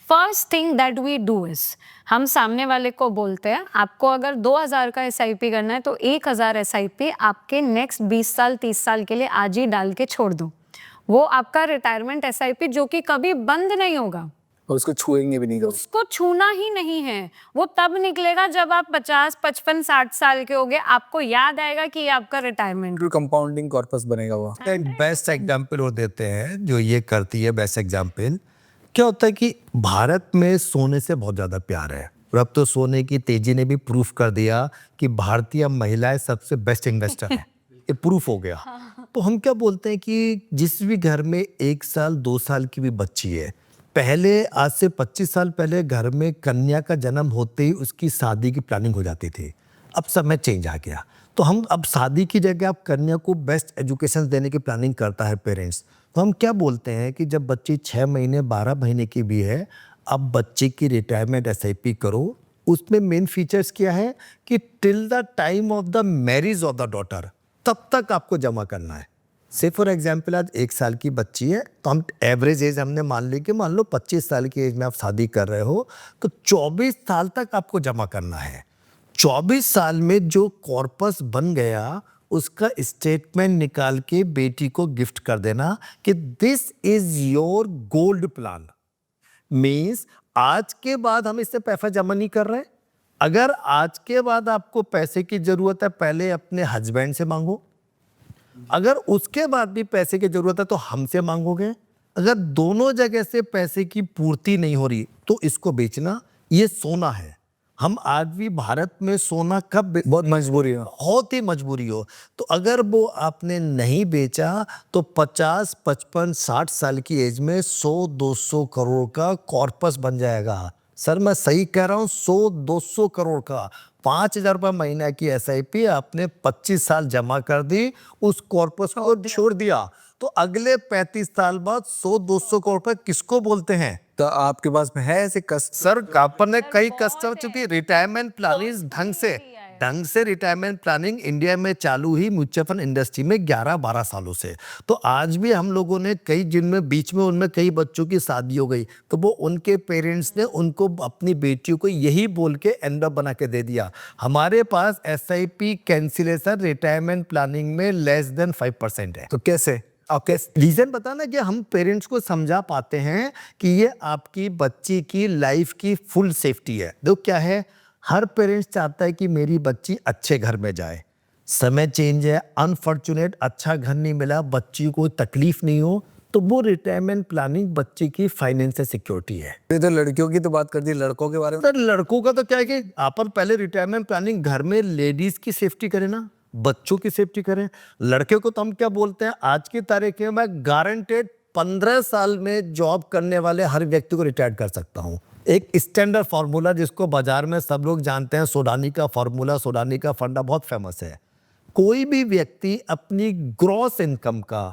First thing that we do is, हम सामने वाले को बोलते हैं, आपको अगर 2000 का एसआईपी करना है तो 1000 एसआईपी आपके नेक्स्ट 20 साल 30 साल के लिए आज ही डाल के छोड़ दो। वो आपका रिटायरमेंट एसआईपी, जो कि कभी बंद नहीं होगा, और उसको छुएंगे भी नहीं कभी। उसको छूना ही नहीं है। वो तब निकलेगा जब आप 50 55 60 साल के होगे, आपको याद आएगा कि ये आपका रिटायरमेंट। कंपाउंडिंग कॉर्पस बनेगा वो। एक बेस्ट एग्जाम्पल और देते हैं जो ये करती है। बेस्ट एग्जाम्पल क्या होता है कि भारत में सोने से बहुत ज़्यादा प्यार है, और अब तो सोने की तेजी ने भी प्रूफ कर दिया कि भारतीय महिलाएं सबसे बेस्ट इन्वेस्टर हैं। ये प्रूफ हो गया। तो हम क्या बोलते हैं कि जिस भी घर में 1 साल 2 साल की भी बच्ची है, पहले आज से 25 साल पहले घर में कन्या का जन्म होते ही उसकी शादी की प्लानिंग हो जाती थी। अब समय चेंज आ गया, तो हम अब शादी की जगह अब कन्या को बेस्ट एजुकेशन देने की प्लानिंग करता है पेरेंट्स। तो हम क्या बोलते हैं कि जब बच्ची 6 महीने 12 महीने की भी है, अब बच्चे की रिटायरमेंट एसआईपी करो। उसमें मेन फीचर्स क्या है कि till the time of the marriage of the daughter, तब तक आपको जमा करना है। से फॉर एग्जाम्पल आज 1 साल की बच्ची है, तो हम एवरेज एज हमने मान ली कि मान लो 25 साल की एज में आप शादी कर रहे हो, तो 24 साल तक आपको जमा करना है। 24 साल में जो कॉर्पस बन गया, उसका स्टेटमेंट निकाल के बेटी को गिफ्ट कर देना कि this is your gold plan. Means आज के बाद हम इससे पैसा जमा नहीं कर रहे। अगर आज के बाद आपको पैसे की जरूरत है, पहले अपने हस्बैंड से मांगो। अगर उसके बाद भी पैसे की जरूरत है तो हमसे मांगोगे। अगर दोनों जगह से पैसे की पूर्ति नहीं हो रही तो इसको बेचना। ये सोना है, हम आज भी भारत में सोना कब बहुत मजबूरी है। बहुत ही मजबूरी हो, तो अगर वो आपने नहीं बेचा तो 50, 55, 60 साल की एज में 100-200 करोड़ का कॉर्पस बन जाएगा। सर मैं सही कह रहा हूँ, 100-200 करोड़ का। 5,000 रुपये महीना की SIP आपने 25 साल जमा कर दी, उस कॉर्पस को छोड़ दिया, तो अगले 35 साल बाद 100-200 करोड़ रुपए किसको बोलते हैं? तो आपके पास में है ऐसे कष्ट? सर अपन ने कई कस्टमर, चूंकि रिटायरमेंट प्लानिंग ढंग से रिटायरमेंट प्लानिंग इंडिया में चालू ही म्यूचुअल फंड इंडस्ट्री में 11-12 सालों से। तो आज भी हम लोगों ने कई, जिनमें बीच में उनमें कई बच्चों की शादी हो गई, तो वो उनके पेरेंट्स ने उनको अपनी बेटियों को यही बोल के एंड ऑफ बना के दे दिया, हमारे पास SIP कैंसिलेशन रिटायरमेंट प्लानिंग में लेस देन 5% है। तो कैसे? ओके, रीजन बताना कि हम पेरेंट्स को समझा पाते हैं कि ये आपकी बच्ची की लाइफ की फुल सेफ्टी है। देखो क्या है, हर पेरेंट्स चाहता है कि मेरी बच्ची अच्छे घर में जाए, समय चेंज है, अनफॉर्चुनेट अच्छा घर नहीं मिला, बच्ची को तकलीफ नहीं हो, तो वो रिटायरमेंट प्लानिंग बच्चे की फाइनेंशियल सिक्योरिटी है। ये तो लड़कियों की तो बात कर दी, लड़कों के बारे में? सर लड़कों का तो क्या है कि अपन पहले रिटायरमेंट प्लानिंग घर में लेडीज की सेफ्टी करें ना, बच्चों की सेफ्टी करें। लड़के को तो हम क्या बोलते हैं, आज की तारीख में मैं गारंटेड 15 साल में जॉब करने वाले हर व्यक्ति को रिटायर कर सकता हूं। एक स्टैंडर्ड फार्मूला जिसको बाजार में सब लोग जानते हैं, सोडानी का फार्मूला, सोडानी का फंडा बहुत फेमस है। कोई भी व्यक्ति अपनी ग्रॉस इनकम का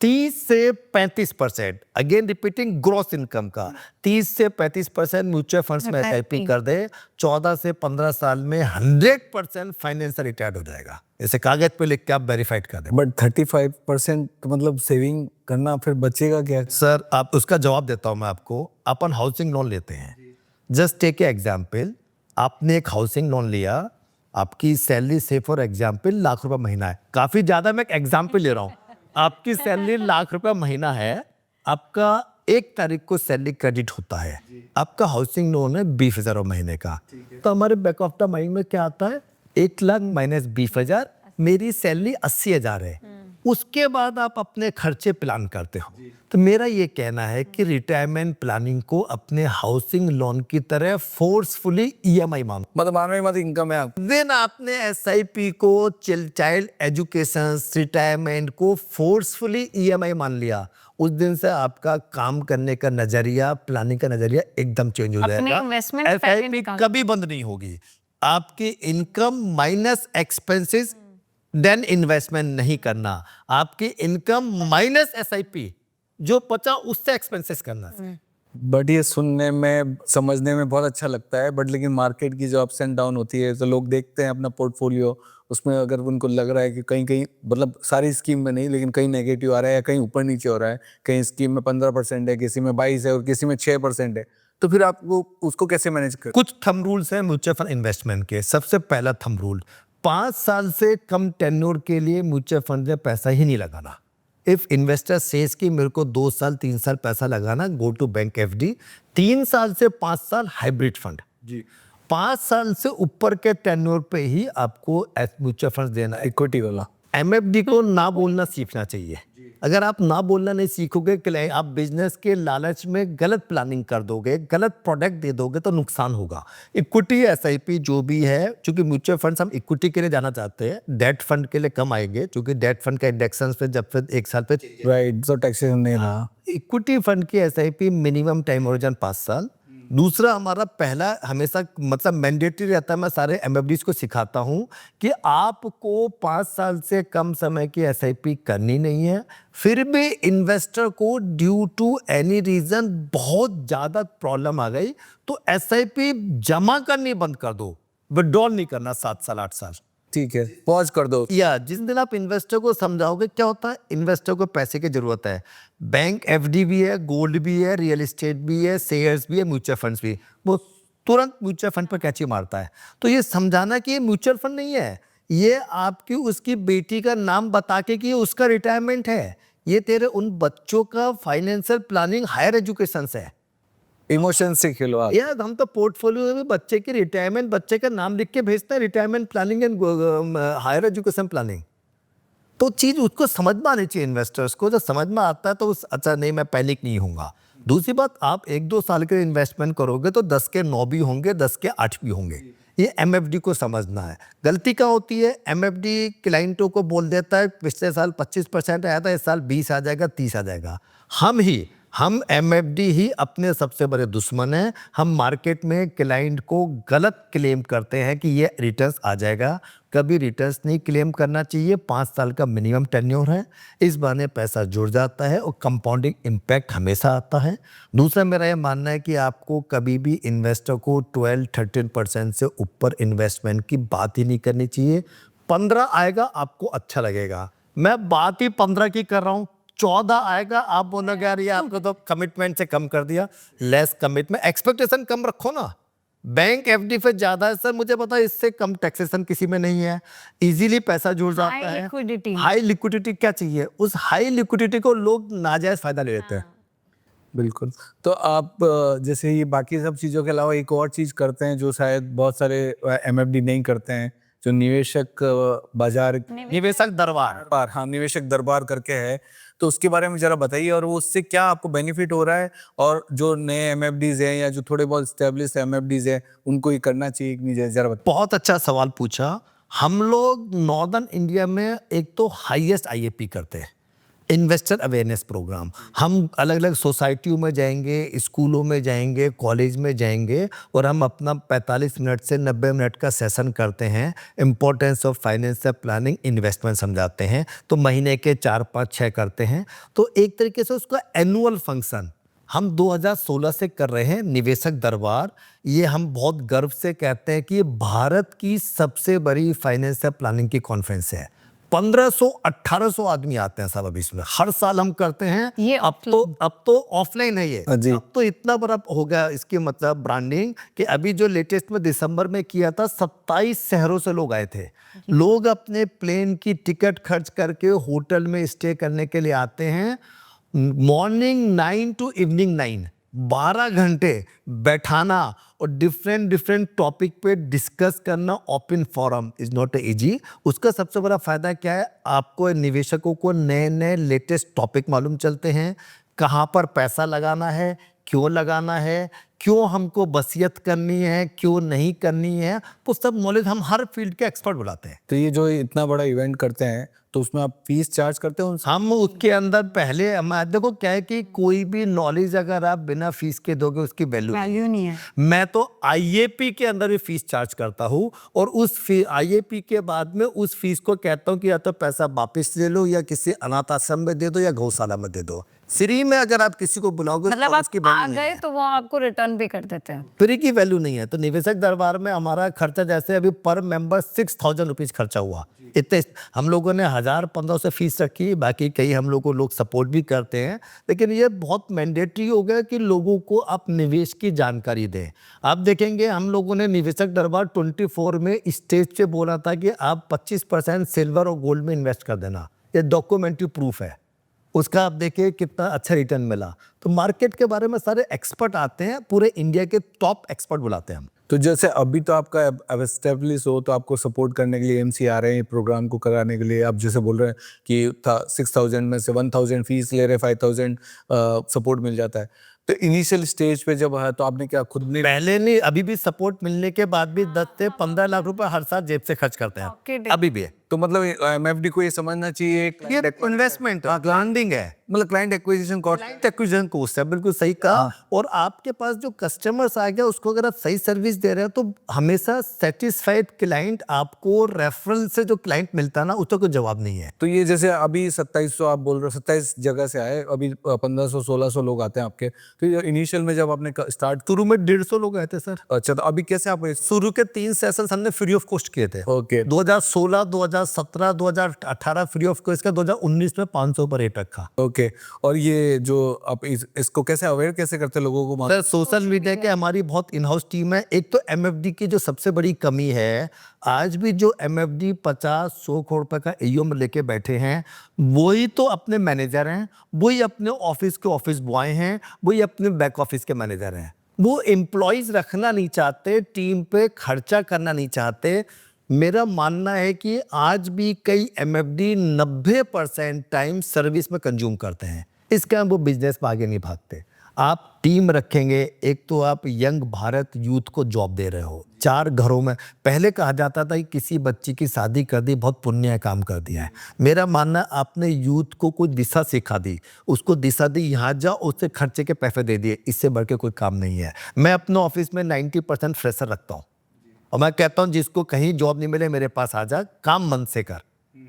30 से 35%, अगेन रिपीटिंग, ग्रॉस इनकम का 30 से 35% म्यूचुअल फंड्स में SIP कर दे, 14 से 15 साल में 100% फाइनेंशियल रिटायर्ड हो जाएगा। इसे कागज पे लिख के आप वेरीफाइड कर दें। बट 35% मतलब सेविंग करना, फिर बचेगा क्या? सर आप उसका जवाब देता हूं मैं आपको। अपन हाउसिंग लोन लेते हैं, जस्ट टेक ए एग्जाम्पल, आपने एक हाउसिंग लोन लिया, आपकी सैलरी से फॉर एग्जाम्पल लाख रुपए महीना है, काफी ज्यादा मैं एग्जाम्पल ले रहा हूँ, आपकी सैलरी लाख रुपए महीना है, आपका 1 तारीख को सैलरी क्रेडिट होता है, आपका हाउसिंग लोन है 20,000 महीने का, तो हमारे बैक ऑफ द माइंड में क्या आता है, 1 लाख माइनस 20,000, मेरी सैलरी 80,000 है। उसके बाद आप अपने खर्चे प्लान करते हो। तो मेरा ये कहना है कि रिटायरमेंट प्लानिंग को अपने हाउसिंग लोन की तरह फोर्सफुली EMI मानो, मतलब मानो मत इनकम है आप। देन आपने SIP को, चाइल्ड एजुकेशन, रिटायरमेंट को फोर्सफुली EMI मान लिया, उस दिन से आपका काम करने का नजरिया, प्लानिंग का नजरिया एकदम चेंज हो अपने जाएगा। investment पहले SIP निकाल। कभी बंद नहीं होगी। आपकी income minus expenses then investment नहीं करना, आपकी इनकम माइनस SIP जो बचा उससे एक्सपेंसेस करना। बट ये सुनने में, समझने में बहुत अच्छा लगता है, बट लेकिन मार्केट की जो अप्स एंड डाउन होती है, तो लोग देखते हैं अपना पोर्टफोलियो, उसमें अगर उनको लग रहा है कि कहीं कहीं, मतलब सारी स्कीम में नहीं, लेकिन कहीं नेगेटिव आ रहा है या कहीं ऊपर नीचे हो रहा है, कहीं स्कीम में 15% है, किसी में 22 है और किसी में 6% है, तो फिर आपको उसको कैसे मैनेज कर? कुछ थंब रूल्स हैं म्यूचुअल फंड इन्वेस्टमेंट के। सबसे पहला थंब रूल, 5 साल से कम टेन्योर के लिए म्यूचुअल फंड में पैसा ही नहीं लगाना। इफ इन्वेस्टर सेज कि मेरे को 2 साल 3 साल पैसा लगाना, गो टू बैंक FD। 3 साल से 5 साल हाइब्रिड फंड जी। 5 साल से ऊपर के टेन्योर पे ही आपको म्यूचुअल फंड देना है। इक्विटी वाला MFD को ना बोलना सीखना चाहिए। अगर आप ना बोलना नहीं सीखोगे, कि आप बिजनेस के लालच में गलत प्लानिंग कर दोगे, गलत प्रोडक्ट दे दोगे, तो नुकसान होगा। इक्विटी SIP जो भी है, क्योंकि म्यूचुअल फंड्स हम इक्विटी के लिए जाना चाहते हैं, डेट फंड के लिए कम आएंगे, क्योंकि डेट फंड का इंडेक्शन पे जब फिर 1 साल पे, राइट, तो टैक्सेशन नहीं रहा। इक्विटी फंड की SIP मिनिमम टाइम होरिजन 5 साल। दूसरा, हमारा पहला हमेशा मतलब मैंडेटरी रहता है, मैं सारे MFDs को सिखाता हूं कि आपको 5 साल से कम समय की SIP करनी नहीं है। फिर भी इन्वेस्टर को ड्यू टू एनी रीजन बहुत ज्यादा प्रॉब्लम आ गई, तो SIP जमा करनी बंद कर दो, विड्रॉल नहीं करना 7 साल 8 साल। ठीक है, पॉज कर दो। या जिस दिन आप इन्वेस्टर को समझाओगे, क्या होता है, इन्वेस्टर को पैसे की जरूरत है, बैंक FD भी है, गोल्ड भी है, रियल एस्टेट भी है, शेयर्स भी है, म्यूचुअल फंड्स भी, वो तुरंत म्यूचुअल फंड पर कैची मारता है। तो ये समझाना कि ये म्यूचुअल फंड नहीं है, ये आपकी उसकी बेटी का नाम बता के कि ये उसका रिटायरमेंट है, ये तेरे उन बच्चों का फाइनेंशियल प्लानिंग, हायर एजुकेशन है। इमोशन से खेलो आप। यार हम तो पोर्टफोलियो में बच्चे की रिटायरमेंट, बच्चे का नाम लिख के भेजते हैं, retirement planning and higher education planning. तो चीज उसको समझ में आनी चाहिए, इन्वेस्टर्स को। जब समझ में आता है तो अच्छा नहीं, मैं पैनिक नहीं होऊंगा। दूसरी बात, आप 1-2 साल के इन्वेस्टमेंट करोगे तो 10 के 9 भी होंगे, 10 के 8 भी होंगे। ये एमएफडी को समझना है। गलती क्या होती है, एमएफडी क्लाइंटों को बोल देता है पिछले साल 25% आया था, इस साल 20 आ जाएगा, 30 आ जाएगा। हम एमएफडी ही अपने सबसे बड़े दुश्मन हैं। हम मार्केट में क्लाइंट को गलत क्लेम करते हैं कि ये रिटर्न्स आ जाएगा। कभी रिटर्न्स नहीं क्लेम करना चाहिए। 5 साल का मिनिमम टेन्योर है, इस बहाने पैसा जुड़ जाता है और कंपाउंडिंग इम्पैक्ट हमेशा आता है। दूसरा मेरा ये मानना है कि आपको कभी भी इन्वेस्टर को 12-13% से ऊपर इन्वेस्टमेंट की बात ही नहीं करनी चाहिए। 15 आएगा आपको अच्छा लगेगा, मैं बात ही 15 की कर रहा हूँ। 14 आएगा आप बोलोगे यार ये आपको तो कमिटमेंट से कम कर दिया। लेस कमिटमेंट, एक्सपेक्टेशन कम रखो ना। बैंक एफडी पे ज्यादा है सर, मुझे पता है इससे कम टैक्सेशन किसी में नहीं है, इजीली पैसा जुड़ जाता है। हाई लिक्विडिटी क्या चाहिए, उस हाई लिक्विडिटी को लोग नाजायज फायदा ले लेते हैं। बिल्कुल। तो आप जैसे ये बाकी सब चीज़ों के अलावा एक और चीज़ करते हैं जो शायद बहुत सारे एमएफडी नहीं करते हैं, जो निवेशक बाजार, निवेशक दरबार। हाँ, निवेशक दरबार करके है, तो उसके बारे में जरा बताइए और वो उससे क्या आपको बेनिफिट हो रहा है, और जो नए एमएफडीज हैं या जो थोड़े बहुत स्टेब्लिश एमएफडीज हैं उनको ये करना चाहिए कि नहीं चाहिए, जरा बताइए। बहुत अच्छा सवाल पूछा। हम लोग नॉर्दर्न इंडिया में एक तो हाईएस्ट आईएपी करते हैं, इन्वेस्टर अवेयरनेस प्रोग्राम। हम अलग अलग सोसाइटियों में जाएंगे, स्कूलों में जाएंगे, कॉलेज में जाएंगे और हम अपना 45 मिनट से 90 मिनट का सेशन करते हैं। Importance of financial planning, investment समझाते हैं। तो महीने के 4-5-6 करते हैं। तो एक तरीके से उसका एनुअल फंक्शन हम 2016 से कर रहे हैं, निवेशक दरबार। ये हम बहुत गर्व से कहते हैं कि ये भारत की सबसे बड़ी फाइनेंशियल प्लानिंग की कॉन्फ्रेंस है। 1500-1800 आदमी आते हैं साहब अभी इसमें, हर साल हम करते हैं। ये अब तो ऑफलाइन है ये। जी। अब तो इतना बड़ा हो गया इसकी मतलब ब्रांडिंग कि अभी जो लेटेस्ट में दिसंबर में किया था, 27 शहरों से लोग आए थे। लोग अपने प्लेन की टिकट खर्च करके होटल में स्टे करने के लिए आते हैं। मॉर्निंग 9 टू इवनिंग 9, 12 घंटे बैठाना और डिफरेंट टॉपिक पे डिस्कस करना। Open forum is not easy. उसका सबसे बड़ा फायदा क्या है, आपको निवेशकों को नए नए लेटेस्ट टॉपिक मालूम चलते हैं, कहाँ पर पैसा लगाना है, क्यों लगाना है, क्यों हमको वसीयत करनी है, क्यों नहीं करनी है, वो सब नॉलेज हम हर फील्ड के एक्सपर्ट बुलाते हैं। तो ये जो इतना बड़ा इवेंट करते हैं तो उसमें आप फीस चार्ज करते हो? हम उसके अंदर पहले देखो क्या है कि कोई भी नॉलेज अगर आप बिना फीस के दोगे उसकी वैल्यू नहीं है। मैं तो आईएपी के अंदर भी फीस चार्ज करता हूँ और उस आईएपी के बाद में उस फीस को कहता हूँ कि या तो पैसा वापस ले लो या किसी अनाथ आश्रम में दे दो या गौशाला में दे दो। फ्री में अगर आप किसी को बुलाओगे मतलब तो आप उसकी आ वैल्यू नहीं गए है। तो वो आपको रिटर्न भी कर देते हैं। फ्री की वैल्यू नहीं है। तो निवेशक दरबार में हमारा खर्चा जैसे अभी पर मेंबर 6000 रुपीज खर्चा हुआ। इतने हम लोगों ने 1000-1500 फीस रखी, बाकी कई हम लोग को लोग सपोर्ट भी करते हैं। लेकिन ये बहुत मैंडेटरी हो गया कि लोगों को आप निवेश की जानकारी दें। आप देखेंगे हम लोगों ने निवेशक दरबार 24 में स्टेज पे बोला था कि आप 25% सिल्वर और गोल्ड में इन्वेस्ट कर देना। ये डॉक्यूमेंट्री प्रूफ है, उसका आप देखिए कितना अच्छा रिटर्न मिला। तो मार्केट के बारे में सारे एक्सपर्ट आते हैं, पूरे इंडिया के टॉप एक्सपर्ट बुलाते हैं हम। तो जैसे अभी तो आपका अब एस्टेब्लिश हो तो आपको सपोर्ट करने के लिए एमसी आ रहे हैं प्रोग्राम को कराने के लिए। आप जैसे बोल रहे हैं कि 6000 में से 1000 फीस ले रहे, 5000 सपोर्ट मिल जाता है। तो इनिशियल स्टेज पे जब है तो आपने क्या खुद ने? पहले नहीं, अभी भी सपोर्ट मिलने के बाद भी 10 से 15 लाख रुपए हर साल जेब से खर्च करते हैं, अभी भी है। तो मतलब एमएफडी को ये समझना चाहिए ये इन्वेस्टमेंट ब्रांडिंग है, मतलब client acquisition cost. Acquisition cost है, बिल्कुल सही कहा। और आपके पास जो कस्टमर्स आ गया उसको अगर आप सही सर्विस दे रहे हो तो हमेशा सेटिस्फाइड क्लाइंट, आपको रेफरल से जो क्लाइंट मिलता है ना उसका कोई जवाब नहीं है। तो ये जैसे अभी 2700 आप बोल रहे हो, 27 जगह से आए, अभी 1500-1600 लोग आते हैं आपके। तो इनिशियल में जब आपने स्टार्ट, शुरू में 150 लोग आए थे सर। अच्छा, तो अभी कैसे आप? शुरू के 3 सेशन हमने फ्री ऑफ कॉस्ट किए थे। ओके। 2016, 2017, 2018 फ्री ऑफ कॉस्ट का, 2019 में 500 पर रेट रखा। ओके। और ये जो आप इसको कैसे अवेयर कैसे करते हैं लोगों को? सर सोशल मीडिया के हमारी बहुत इन हाउस टीम है। एक तो एमएफडी की जो सबसे बड़ी कमी है, आज भी जो एमएफडी 50-100 करोड़ रुपए का एयूएम लेके बैठे हैं वही तो अपने मैनेजर हैं, वही अपने ऑफिस के ऑफिस बॉय हैं, वही अपने बैक ऑफिस के मैनेजर हैं। वो एम्प्लॉयज रखना नहीं चाहते, टीम पे खर्चा करना नहीं चाहते। मेरा मानना है कि आज भी कई एमएफडी 90% टाइम सर्विस में कंज्यूम करते हैं, इसका वो बिजनेस में आगे नहीं भागते। आप टीम रखेंगे, एक तो आप यंग भारत यूथ को जॉब दे रहे हो 4 घरों में। पहले कहा जाता था कि किसी बच्ची की शादी कर दी बहुत पुण्य काम कर दिया है। मेरा मानना है आपने यूथ को कोई दिशा सिखा दी, उसको दिशा दी, यहाँ जाओ, उससे खर्चे के पैसे दे दिए, इससे बढ़ के कोई काम नहीं है। मैं अपने ऑफिस में 90% फ्रेशर रखता हूँ और मैं कहता हूँ जिसको कहीं जॉब नहीं मिले मेरे पास आ जा, काम मन से कर।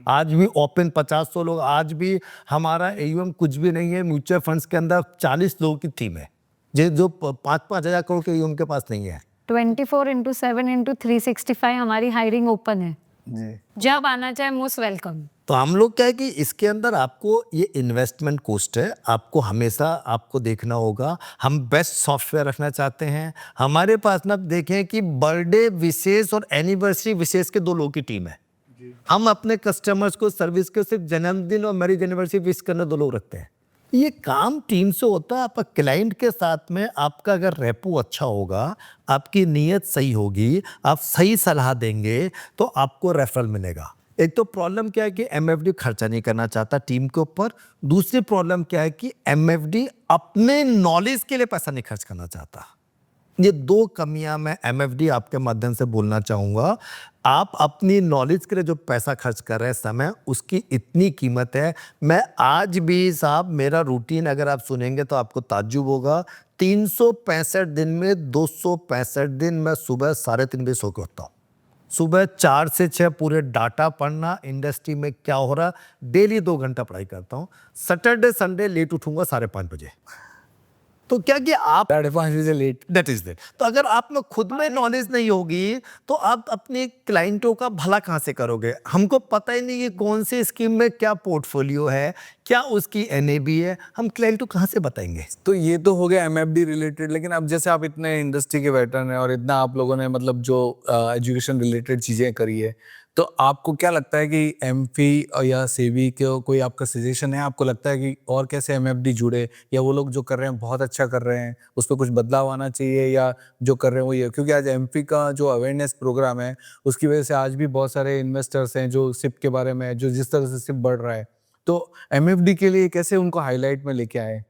आज भी ओपन 50-100 लोग, आज भी हमारा एयूएम कुछ भी नहीं है, म्यूचुअल फंड्स के अंदर 40 लोगों की टीम है जो 5-5 हजार करोड़ के एयूएम के पास नहीं है। 24/7/365 हमारी हायरिंग ओपन है जी। जब आना चाहे मोस्ट वेलकम। तो हम लोग क्या है कि इसके अंदर आपको ये इन्वेस्टमेंट कोस्ट है, आपको हमेशा आपको देखना होगा। हम बेस्ट सॉफ्टवेयर रखना चाहते हैं। हमारे पास ना देखें कि बर्थडे विशेष और एनिवर्सरी विशेष के 2 लोगों की टीम है। हम अपने कस्टमर्स को सर्विस के सिर्फ जन्मदिन और मैरिज एनिवर्सरी विश करने 2 लोग रखते हैं। ये काम टीम से होता है। आपका क्लाइंट के साथ में आपका अगर रेपो अच्छा होगा, आपकी नीयत सही होगी, आप सही सलाह देंगे तो आपको रेफरल मिलेगा। एक तो प्रॉब्लम क्या है कि एमएफडी खर्चा नहीं करना चाहता टीम के ऊपर। दूसरी प्रॉब्लम क्या है कि एमएफडी अपने नॉलेज के लिए पैसा नहीं खर्च करना चाहता। ये 2 कमियां मैं एमएफडी आपके माध्यम से बोलना चाहूँगा। आप अपनी नॉलेज के लिए जो पैसा खर्च कर रहे हैं समय, उसकी इतनी कीमत है। मैं आज भी साहब, मेरा रूटीन अगर आप सुनेंगे तो आपको ताज्जुब होगा। 365 दिन में 265 दिन मैं सुबह 3:30 बजे सो के उठता हूँ। सुबह 4 से 6 पूरे डाटा पढ़ना, इंडस्ट्री में क्या हो रहा, डेली 2 घंटा पढ़ाई करता हूँ। सैटरडे संडे लेट उठूंगा 5:30 बजे। तो क्या कि आप 5:30 बजे लेट। That is that. तो अगर आप में खुद में नॉलेज नहीं होगी तो आप अपने क्लाइंटों का भला कहाँ से करोगे। हमको पता ही नहीं है कौन सी स्कीम में क्या पोर्टफोलियो है, क्या उसकी एनएबी है, हम क्लाइंट को कहाँ से बताएंगे। तो ये तो हो गया एमएफडी रिलेटेड, लेकिन अब जैसे आप इतने इंडस्ट्री के वेटरन हैं और इतना आप लोगों ने मतलब जो एजुकेशन रिलेटेड चीज़ें करी है, तो आपको क्या लगता है कि एमफी या सेबी को कोई आपका सजेशन है? आपको लगता है कि और कैसे एमएफडी जुड़े, या वो लोग जो कर रहे हैं बहुत अच्छा कर रहे हैं, उस पर कुछ बदलाव आना चाहिए, या जो कर रहे हैं वो ये? क्योंकि आज एमफी का जो अवेयरनेस प्रोग्राम है उसकी वजह से आज भी बहुत सारे इन्वेस्टर्स हैं जो सिप के बारे में, जो जिस तरह से सिप बढ़ रहा है, तो एमएफडी के लिए कैसे उनको हाईलाइट में लेके आए?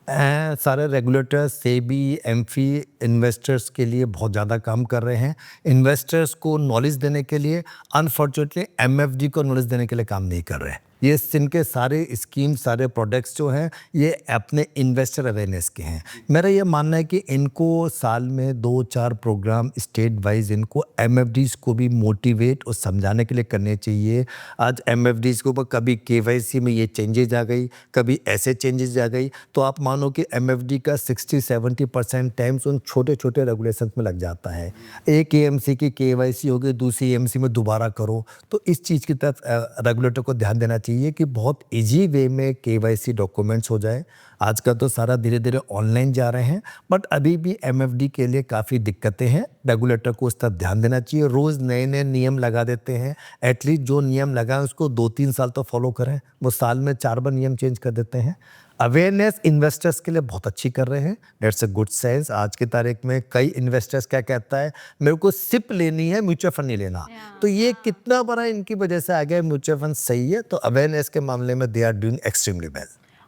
सारे रेगुलेटर्स, सेबी, एमफी इन्वेस्टर्स के लिए बहुत ज़्यादा काम कर रहे हैं। इन्वेस्टर्स को नॉलेज देने के लिए, अनफॉर्चुनेटली एमएफडी को नॉलेज देने के लिए काम नहीं कर रहे हैं। ये इनके सारे स्कीम, सारे प्रोडक्ट्स जो हैं ये अपने इन्वेस्टर अवेयरनेस के हैं। मेरा ये मानना है कि इनको साल में 2-4 प्रोग्राम स्टेट वाइज इनको एमएफडीज़ को भी मोटिवेट और समझाने के लिए करने चाहिए। आज एमएफडीज़ के ऊपर कभी केवाईसी में ये चेंजेज आ गई, कभी ऐसे चेंजेस आ गई, तो आप मानो कि एमएफडी का 60-70% टाइम्स उन छोटे छोटे रेगुलेशन में लग जाता है। एक एएमसी की केवाईसी हो गई, दूसरी एएमसी में दोबारा करो। तो इस चीज़ की तरफ रेगुलेटर को ध्यान देना चाहिए कि बहुत इजी वे में केवाईसी डॉक्यूमेंट्स हो जाए। आजकल तो सारा धीरे धीरे ऑनलाइन जा रहे हैं, बट अभी भी एमएफडी के लिए काफ़ी दिक्कतें हैं। रेगुलेटर को उस तरफ ध्यान देना चाहिए। रोज़ नए नए नियम लगा देते हैं। एटलीस्ट जो नियम लगाए उसको 2-3 साल तो फॉलो करें। वो साल में 4 बार नियम चेंज कर देते हैं। अवेयरनेस इन्वेस्टर्स के लिए बहुत अच्छी कर रहे हैं। That's a good science. आज की तारीख में कई इन्वेस्टर्स क्या कहता है, मेरे को सिप लेनी है, म्यूचुअल फंड नहीं लेना। तो ये कितना बड़ा इनकी वजह से आ गया। म्यूचुअल फंड सही है, तो अवेयरनेस के मामले में they are doing extremely well.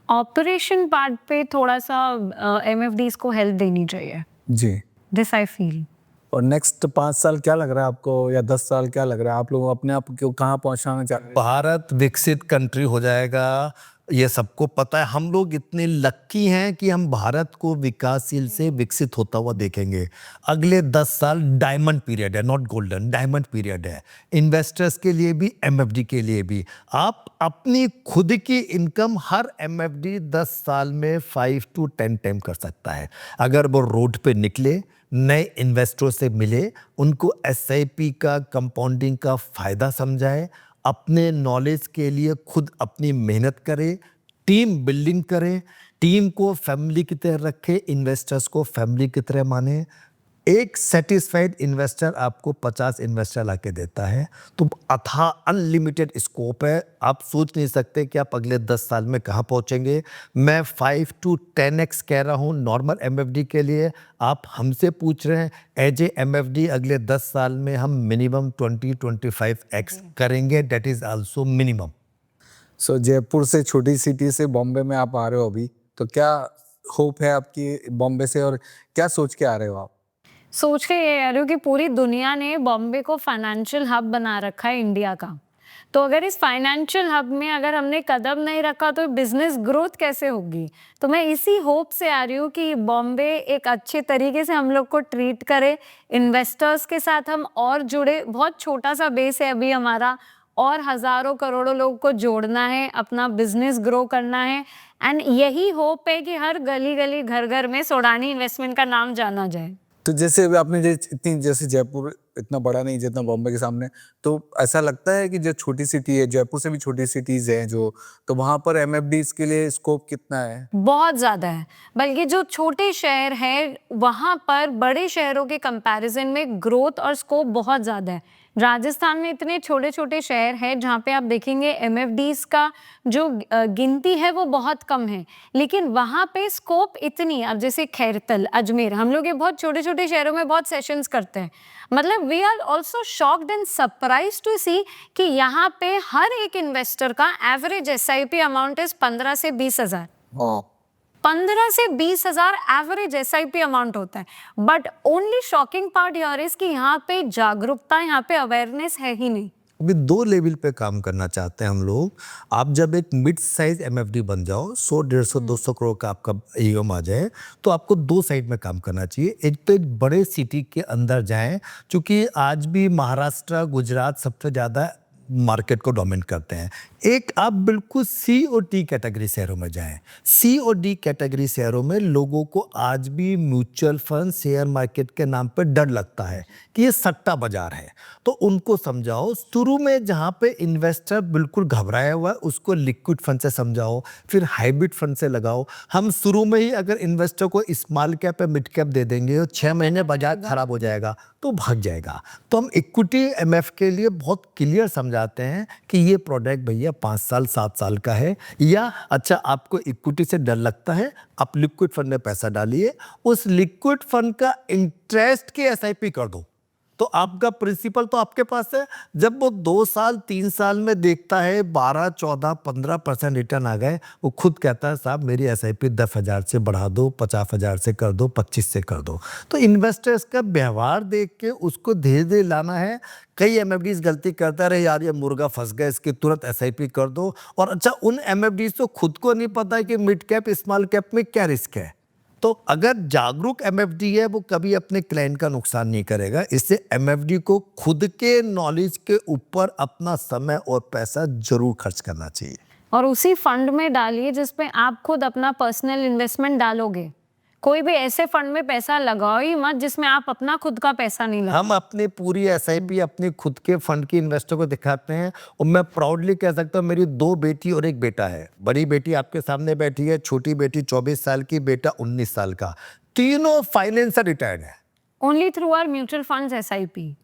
Operation part पे थोड़ा सा एमएफडीज को हेल्प देनी चाहिए, जी। This I feel. और नेक्स्ट 5 साल क्या लग रहा है आपको, या 10 साल क्या लग रहा है? आप लोग अपने आप को कहाँ पहुँचाना चाह रहे हैं? भारत विकसित कंट्री हो जाएगा, ये सबको पता है। हम लोग इतने लक्की हैं कि हम भारत को विकासशील से विकसित होता हुआ देखेंगे। अगले 10 साल डायमंड पीरियड है, नॉट गोल्डन, डायमंड पीरियड है। इन्वेस्टर्स के लिए भी, एमएफडी के लिए भी। आप अपनी खुद की इनकम हर एमएफडी 10 साल में 5 to 10 टाइम कर सकता है। अगर वो रोड पे निकले, नए इन्वेस्टरों से मिले, उनको एसआईपी का, कंपाउंडिंग का फ़ायदा समझाए, अपने नॉलेज के लिए खुद अपनी मेहनत करें, टीम बिल्डिंग करें, टीम को फैमिली की तरह रखें, इन्वेस्टर्स को फैमिली की तरह माने। एक सेटिस्फाइड इन्वेस्टर आपको 50 इन्वेस्टर लाके देता है। तो अथाह अनलिमिटेड स्कोप है। आप सोच नहीं सकते कि आप अगले 10 साल में कहाँ पहुँचेंगे। मैं 5 to 10x कह रहा हूँ नॉर्मल एमएफडी के लिए। आप हमसे पूछ रहे हैं एज ए एमएफडी अगले 10 साल में हम मिनिमम 20-25x करेंगे। That is also minimum. So Jaipur से, छोटी सिटी से बॉम्बे में आप आ रहे हो अभी, तो क्या होप है आपकी बॉम्बे से, और क्या सोच के आ रहे हो आप? सोच के ये आ रही हूँ कि पूरी दुनिया ने बॉम्बे को फाइनेंशियल हब बना रखा है इंडिया का। तो अगर इस फाइनेंशियल हब में अगर हमने कदम नहीं रखा तो बिजनेस ग्रोथ कैसे होगी? तो मैं इसी होप से आ रही हूँ कि बॉम्बे एक अच्छे तरीके से हम लोग को ट्रीट करे, इन्वेस्टर्स के साथ हम और जुड़े। बहुत छोटा सा बेस है अभी हमारा, और हजारों करोड़ों लोगों को जोड़ना है, अपना बिजनेस ग्रो करना है। एंड यही होप है कि हर गली गली घर घर में सोडानी इन्वेस्टमेंट का नाम जाना जाए। तो जैसे अभी आपने इतनी, जैसे जयपुर इतना बड़ा नहीं जितना बॉम्बे के सामने, तो ऐसा लगता है कि जो छोटी सिटी है, जयपुर से भी छोटी सिटीज हैं जो, तो वहां पर एमएफडीज के लिए स्कोप कितना है? बहुत ज़्यादा है, बल्कि जो छोटे शहर हैं वहाँ पर बड़े शहरों के कंपैरिजन में ग्रोथ और स्कोप बहुत ज़्यादा है। राजस्थान में इतने छोटे छोटे शहर हैं जहाँ पे आप देखेंगे एमएफडीज का जो गिनती है वो बहुत कम है, लेकिन वहाँ पे स्कोप इतनी, अब जैसे खैरतल, अजमेर, हम लोग ये बहुत छोटे छोटे शहरों में बहुत सेशंस करते हैं। मतलब we are also shocked and surprise to see कि यहाँ पे हर एक इन्वेस्टर का एवरेज एसआईपी अमाउंट इज 15 से 20 हजार। 15 से 20 हजार एवरेज एसआईपी अमाउंट होता है। But only shocking part here is कि यहाँ पे जागरूकता, यहाँ पे अवेयरनेस है ही नहीं। अभी दो लेवल पे काम करना चाहते हैं हम लोग। आप जब एक मिड साइज एमएफडी बन जाओ, 100, 150, 200 करोड़ का आपका ईएम आ जाए, तो आपको दो साइड में काम करना चाहिए। एक तो एक बड़े सिटी के अंदर जाएं, क्योंकि आज भी महाराष्ट्र, गुजरात सबसे ज़्यादा मार्केट को डोमिनेट करते हैं। एक आप बिल्कुल सी और डी कैटेगरी शहरों में जाएं। सी और डी कैटेगरी शहरों में लोगों को आज भी म्यूचुअल फंड, शेयर मार्केट के नाम पर डर लगता है कि ये सट्टा बाजार है। तो उनको समझाओ, शुरू में जहाँ पे इन्वेस्टर बिल्कुल घबराया हुआ है उसको लिक्विड फंड से समझाओ, फिर हाइब्रिड फंड से लगाओ। हम शुरू में ही अगर इन्वेस्टर को स्मॉल कैप या मिड कैप दे देंगे और 6 महीने बाजार खराब हो जाएगा तो भाग जाएगा। तो हम इक्विटी एमएफ के लिए बहुत क्लियर समझाते हैं कि ये प्रोडक्ट भैया 5 साल 7 साल का है, या अच्छा आपको इक्विटी से डर लगता है, आप लिक्विड फंड में पैसा डालिए, उस लिक्विड फंड का इंटरेस्ट की एसआईपी कर दो, तो आपका प्रिंसिपल तो आपके पास है। जब वो 2 साल 3 साल में देखता है 12, 14, 15% रिटर्न आ गए, वो खुद कहता है साहब मेरी एसआईपी 10,000 से बढ़ा दो, 50,000 से कर दो, 25 से कर दो। तो इन्वेस्टर्स का व्यवहार देख के उसको धीरे धीरे लाना है। कई एमएफडीज गलती करता रहे, यार ये मुर्गा फंस गया, इसकी तुरंत एसआईपी कर दो। और अच्छा उन एमएफडीज तो खुद को नहीं पता है कि मिड कैप स्मॉल कैप में क्या रिस्क है। तो अगर जागरूक एमएफडी है वो कभी अपने क्लाइंट का नुकसान नहीं करेगा। इससे एमएफडी को खुद के नॉलेज के ऊपर अपना समय और पैसा जरूर खर्च करना चाहिए, और उसी फंड में डालिए जिसमें आप खुद अपना पर्सनल इन्वेस्टमेंट डालोगे। कोई भी ऐसे फंड में पैसा लगाओ ही मत जिसमें आप अपना खुद का पैसा नहीं लगाओ। हम अपनी पूरी एसआईपी अपने खुद के फंड की इन्वेस्टर को दिखाते हैं। और मैं प्राउडली कह सकता हूँ मेरी 2 बेटी और 1 बेटा है। बड़ी बेटी आपके सामने बैठी है, छोटी बेटी 24 साल की, बेटा 19 साल का। तीनों फाइनेंस से रिटायर्ड है। Only through our mutual funds SIP.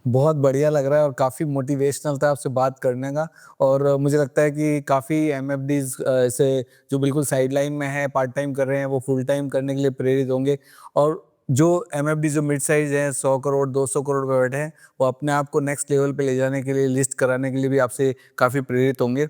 बहुत बढ़िया लग रहा है और काफ़ी मोटिवेशनल था आपसे बात करने का। और मुझे लगता है कि काफ़ी एमएफडीज से जो बिल्कुल साइडलाइन में है, पार्ट टाइम कर रहे हैं, वो फुल टाइम करने के लिए प्रेरित होंगे। और जो एमएफडी जो मिड साइज हैं, 100 करोड़ 200 करोड़ पे बैठे हैं, वो अपने आप को नेक्स्ट लेवल पे ले जाने के लिए, लिस्ट कराने के लिए भी आपसे काफ़ी प्रेरित होंगे।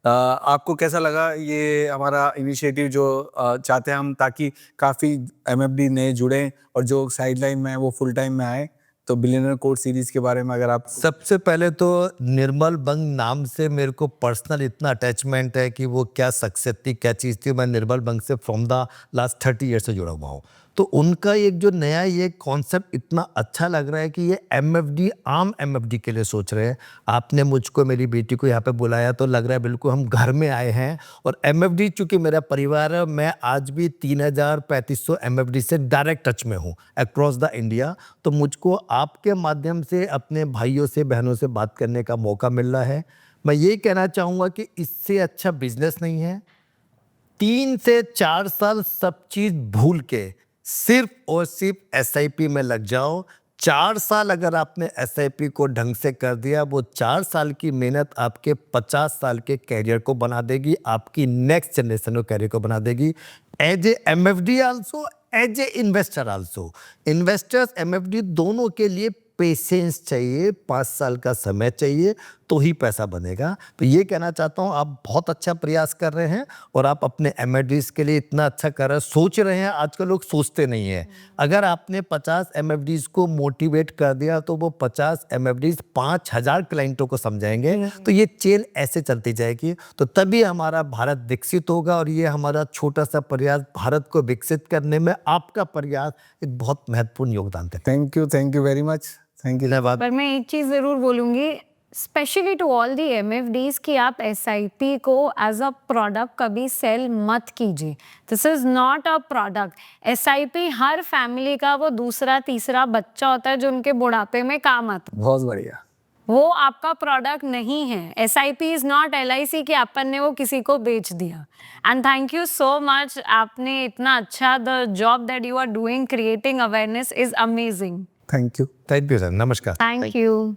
आपको कैसा लगा ये हमारा इनिशिएटिव जो चाहते हैं हम, ताकि काफ़ी एमएफडी नए जुड़ें और जो साइडलाइन में है वो फुल टाइम में आए? तो बिलियनर कोड सीरीज के बारे में अगर आप... सबसे पहले तो निर्मल बंग नाम से मेरे को पर्सनल इतना अटैचमेंट है कि वो क्या शख्सियत थी, क्या चीज़ थी। मैं निर्मल बंग से फ्रॉम द लास्ट 30 ईयर से जुड़ा हुआ हूँ। तो उनका एक जो नया ये कॉन्सेप्ट इतना अच्छा लग रहा है कि ये एमएफडी आम एमएफडी के लिए सोच रहे हैं। आपने मुझको, मेरी बेटी को यहाँ पे बुलाया तो लग रहा है बिल्कुल हम घर में आए हैं। और एमएफडी चूँकि मेरा परिवार है, मैं आज भी 3,3500 एमएफडी से डायरेक्ट टच में हूँ अक्रॉस द इंडिया। तो मुझको आपके माध्यम से अपने भाइयों से, बहनों से बात करने का मौका मिल रहा है। मैं ये कहना चाहूँगा कि इससे अच्छा बिजनेस नहीं है। 3 से 4 साल सब चीज़ भूल के सिर्फ और सिर्फ एसआईपी में लग जाओ। 4 साल अगर आपने एसआईपी को ढंग से कर दिया, वो 4 साल की मेहनत आपके 50 साल के कैरियर को बना देगी, आपकी नेक्स्ट जनरेशन को कैरियर को बना देगी। As a MFD also, as a investor also. Investors MFD दोनों के लिए पेशेंस चाहिए, 5 साल का समय चाहिए, तो ही पैसा बनेगा। तो ये कहना चाहता हूँ, आप बहुत अच्छा प्रयास कर रहे हैं और आप अपने एमएफडीज के लिए इतना अच्छा कर रहे हैं, सोच रहे हैं। आजकल लोग सोचते नहीं हैं। अगर आपने 50 एमएफडीज को मोटिवेट कर दिया तो वो 50 एमएफडीज 5000 क्लाइंटों को समझाएंगे, तो ये चेन ऐसे चलती जाएगी। तो तभी हमारा भारत विकसित होगा और ये हमारा छोटा सा प्रयास भारत को विकसित करने में आपका प्रयास एक बहुत महत्वपूर्ण योगदान देता thank you very much, thank you. है। पर मैं एक चीज जरूर बोलूंगी, स्पेशली टू ऑल दी एमएफडीज, कि आप एसआईपी को एज अ प्रोडक्ट कभी सेल मत कीजिए। This is not a product. SIP her family का वो दूसरा तीसरा बच्चा होता है जो उनके बुढ़ापे में काम आता है। बहुत बढ़िया। वो आपका प्रोडक्ट नहीं है। एसआईपी इज नॉट एलआईसी कि अपन ने वो किसी को बेच दिया। And thank you so much, आपने इतना अच्छा the job that you are doing creating awareness is amazing. Thank you. Thank you sir, नमस्कार। Thank you.